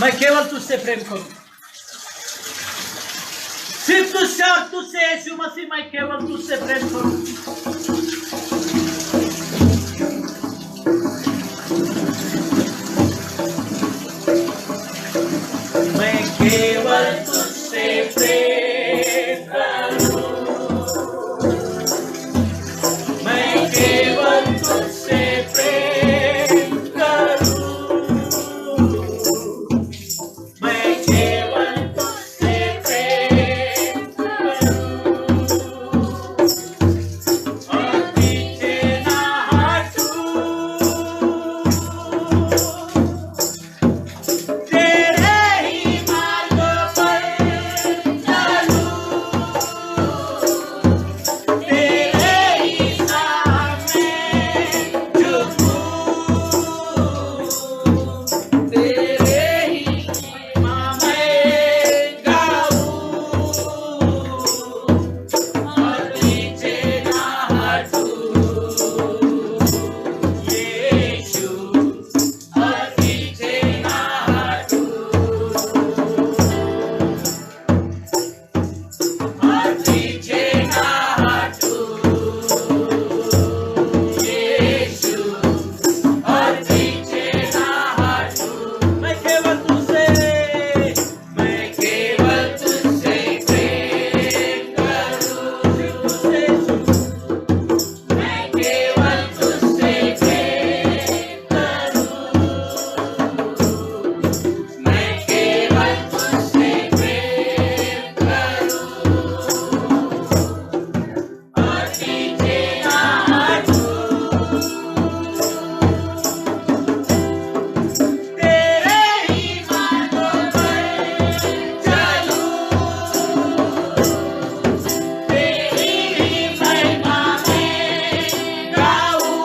मैं केवल तुझसे प्रेम करूं, सिर्फ तुझसे और तुझसे यीशु मसीह, मैं केवल तुझसे प्रेम करूं। मैं केवल तुझसे प्रेम करूं, मैं केवल तुझसे प्रेम करूं, मैं केवल तुझसे प्रेम करूं, और पीछे ना हटूं, तेरे ही मार्ग पर चलूं, तेरे ही सामने झुकूं, तेरे ही महिमा में गाऊं, और पीछे ना हटूं, यीशु, और पीछे ना हटूं, और पीछे ना हटूं, यीशु, और पीछे ना हटूं। मैं केवल तुझसे प्रेम करूं, तुझसे मैं केवल तुझसे प्रेम करूं, मैं केवल तुझसे प्रेम करूं, और पीछे ना हटूं, तेरे ही मार्गों पर चलूं, तेरी ही महिमा में गाऊं,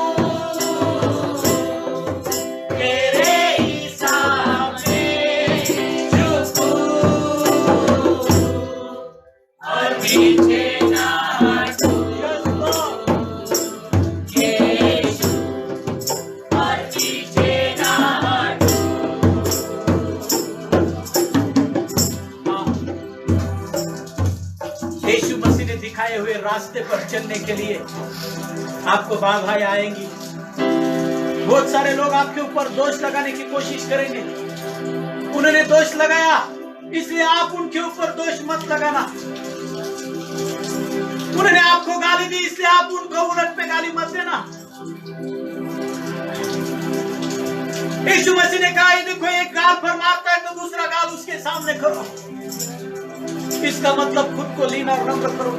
तेरे ही सामने झुकूं, और पीछे ना हटूं, यीशु, और पीछे ना हटूं। यीशु मसीह ने दिखाए हुए रास्ते पर चलने के लिए आपको बाधाएं आएंगी। बहुत सारे लोग आपके ऊपर दोष लगाने की कोशिश करेंगे। उन्होंने दोष लगाया, इसलिए आप उनके ऊपर दोष मत लगाना। उन्होंने आपको गाली इसलिए आप उनको उलट पे गाली मत देना। यीशु मसीह ने कहा, देखो एक गाल पर मारता है तो दूसरा गाल उसके सामने करो। इसका मतलब खुद को लीन और नम्र करो।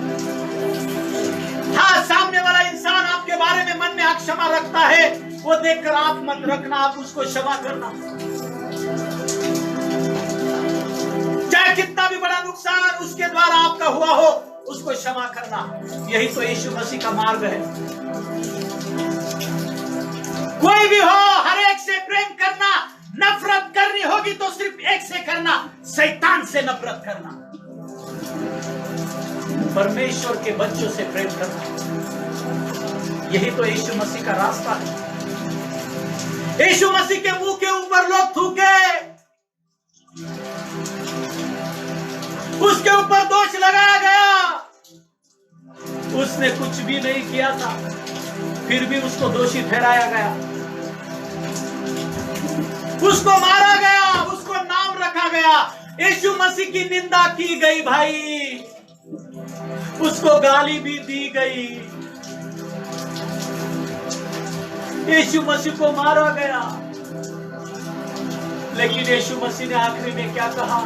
हाँ, सामने वाला इंसान आपके बारे में मन में क्षमा रखता है, वो देखकर आप मत रखना, आप उसको क्षमा करना। चाहे कितना भी बड़ा नुकसान उसके द्वारा आपका हुआ हो, उसको क्षमा करना। यही तो यीशु मसीह का मार्ग है। कोई भी हो, हर एक से प्रेम करना। नफरत करनी होगी तो सिर्फ एक से करना, शैतान से नफरत करना। परमेश्वर के बच्चों से प्रेम करना, यही तो यीशु मसीह का रास्ता है। यीशु मसीह के मुंह के ऊपर लोग थूके, उसके ऊपर दोष लगाया गया, उसने कुछ भी नहीं किया था, फिर भी उसको दोषी ठहराया गया, उसको मारा गया, उसको नाम रखा गया, यीशु मसीह की निंदा की गई भाई, उसको गाली भी दी गई, यीशु मसीह को मारा गया। लेकिन यीशु मसीह ने आखिरी में क्या कहा?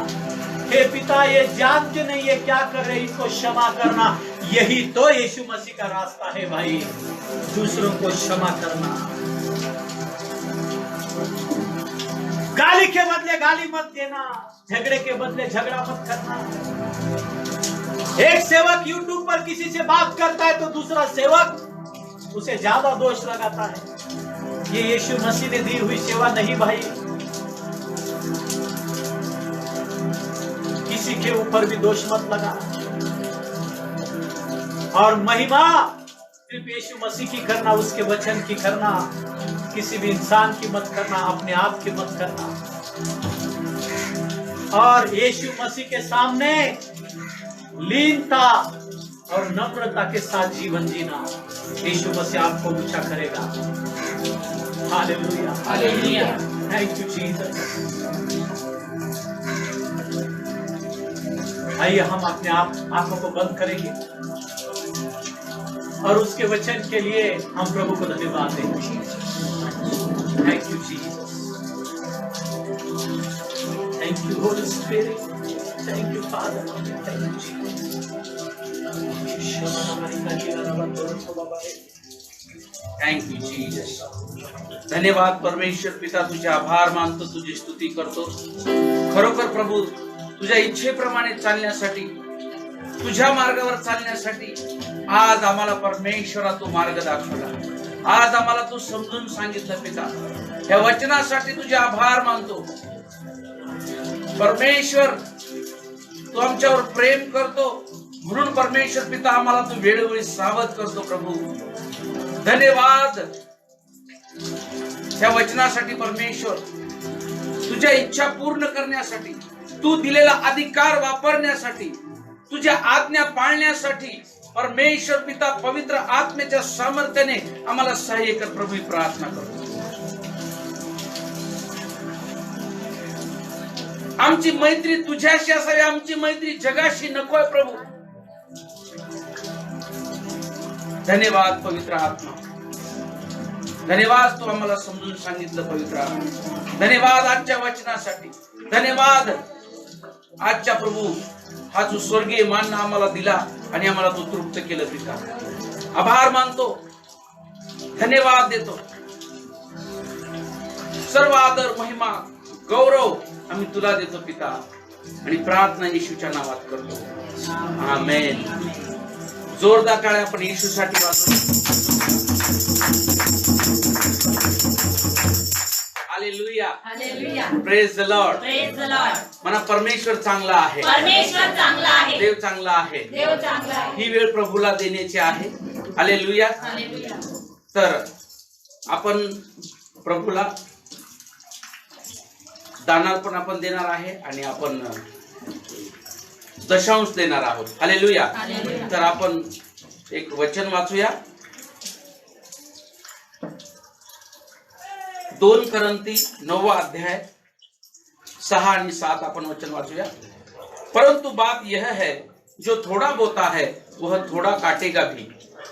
हे पिता, ये जानते नहीं ये क्या कर रहे, इनको क्षमा करना। यही तो यीशु मसीह का रास्ता है भाई, दूसरों को क्षमा करना। गाली के बदले गाली मत देना, झगड़े के बदले झगड़ा मत करना। एक सेवक यूट्यूब पर किसी से बात करता है तो दूसरा सेवक उसे ज्यादा दोष लगाता है। ये यीशु मसीह ने दी हुई सेवा नहीं भाई। किसी के ऊपर भी दोष मत लगा, और महिमा सिर्फ यीशु मसीह की करना, उसके वचन की करना, किसी भी इंसान की मत करना, अपने आप की मत करना। और यीशु मसीह के सामने लीनता और नम्रता के साथ जीवन जीना, यीशु मसीह आपको ऊंचा करेगा। Hallelujah, hallelujah. Thank you Jesus. आइए हम अपने आंखों को बंद करेंगे और उसके वचन के लिए हम प्रभु को धन्यवाद देंगे। Thank you Jesus, thank you Holi spirit, thank you father, thank you Jesus. Thank you Jesus. धन्यवाद परमेश्वर पिता, तुझे आभार मानतो, तुझी स्तुती करतो। खरोखर प्रभू, तुझ्या इच्छेप्रमाणे चालण्यासाठी, तुझ्या मार्गावर चालण्यासाठी आज आम्हाला परमेश्वरा तू मार्ग दाखवला, आज आम्हाला तू समजून सांगितलं पिता। या वचनासाठी तुझे आभार मानतो परमेश्वर। तू आमच्यावर प्रेम करतो म्हणून परमेश्वर पिता आम्हाला तू वेळोवेळी सावध करतो प्रभू। धन्यवाद या वचनासाठी परमेश्वर, तुझ्या इच्छा पूर्ण करण्यासाठी, तू दिलेला अधिकार वापरण्यासाठी, तुझ्या आज्ञा पाळण्यासाठी परमेश्वर पिता पवित्र आत्म्याच्या सामर्थ्याने आम्हाला सहाय्य कर प्रभू, प्रार्थना करतो। आमची मैत्री तुझ्याशी असावी, आमची मैत्री जगाशी नकोय प्रभू। धन्यवाद पवित्र आत्मा, धन्यवाद तू आम्हाला समजून सांगितलं पवित्र आत्मा। धन्यवाद आजच्या वचनासाठी, धन्यवाद आजच्या प्रभू हा जो स्वर्गीय मान आम्हाला दिला आणि आम्हाला तू तृप्त केलं पिता। आभार मानतो, धन्यवाद देतो। सर्व आदर, महिमा, गौरव आम्ही तुला देतो पिता, आणि प्रार्थना येशूच्या नावात करतो, आमेन। जोरदार टाळ्या आपण येशूसाठी वाजवू। Hallelujah, hallelujah, praise the lord. Praise the Lord. म्हणा परमेश्वर चांगला आहे, परमेश्वर चांगला आहे, देव चांगला आहे, देव चांगला आहे। ही वेळ प्रभूला देण्याची आहे। हालेलुया। हालेलुया। तर आपण प्रभूला दानार्पण आपण देणार आहे आणि आपण दशांश देणार आहोत। हालेलुया। हालेलुया। तर आपण एक वचन वाचूया, 2 करंती 9 अध्याय 6 आणि 7 आपण वचन वाचूया। परंतु बात यह है, जो थोड़ा बोता है वह थोड़ा काटेगा भी,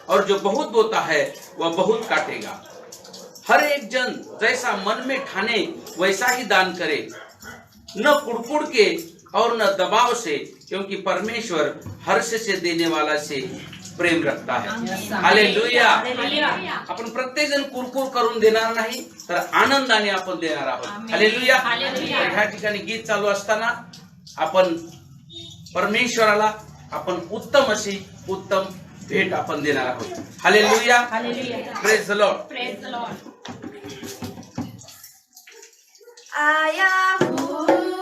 और जो बहुत बोता है वह बहुत काटेगा। हर एक जन जैसा मन में ठाने वैसा ही दान करे, न कुड़कुड़ के और न दबाव से, क्योंकि परमेश्वर हर्ष से देने वाला से प्रेम रखता है। हालेलुया। आपण प्रत्येक जण कुरकुर करून देणार नाही, तर आनंदाने आपण देणार आहोत। हालेलुया। ह्या ठिकाणी गीत चालू असताना आपण परमेश्वराला आपण उत्तम अशी उत्तम भेट आपण देणार आहोत। हालेलुया। Praise the Lord. आया हूँ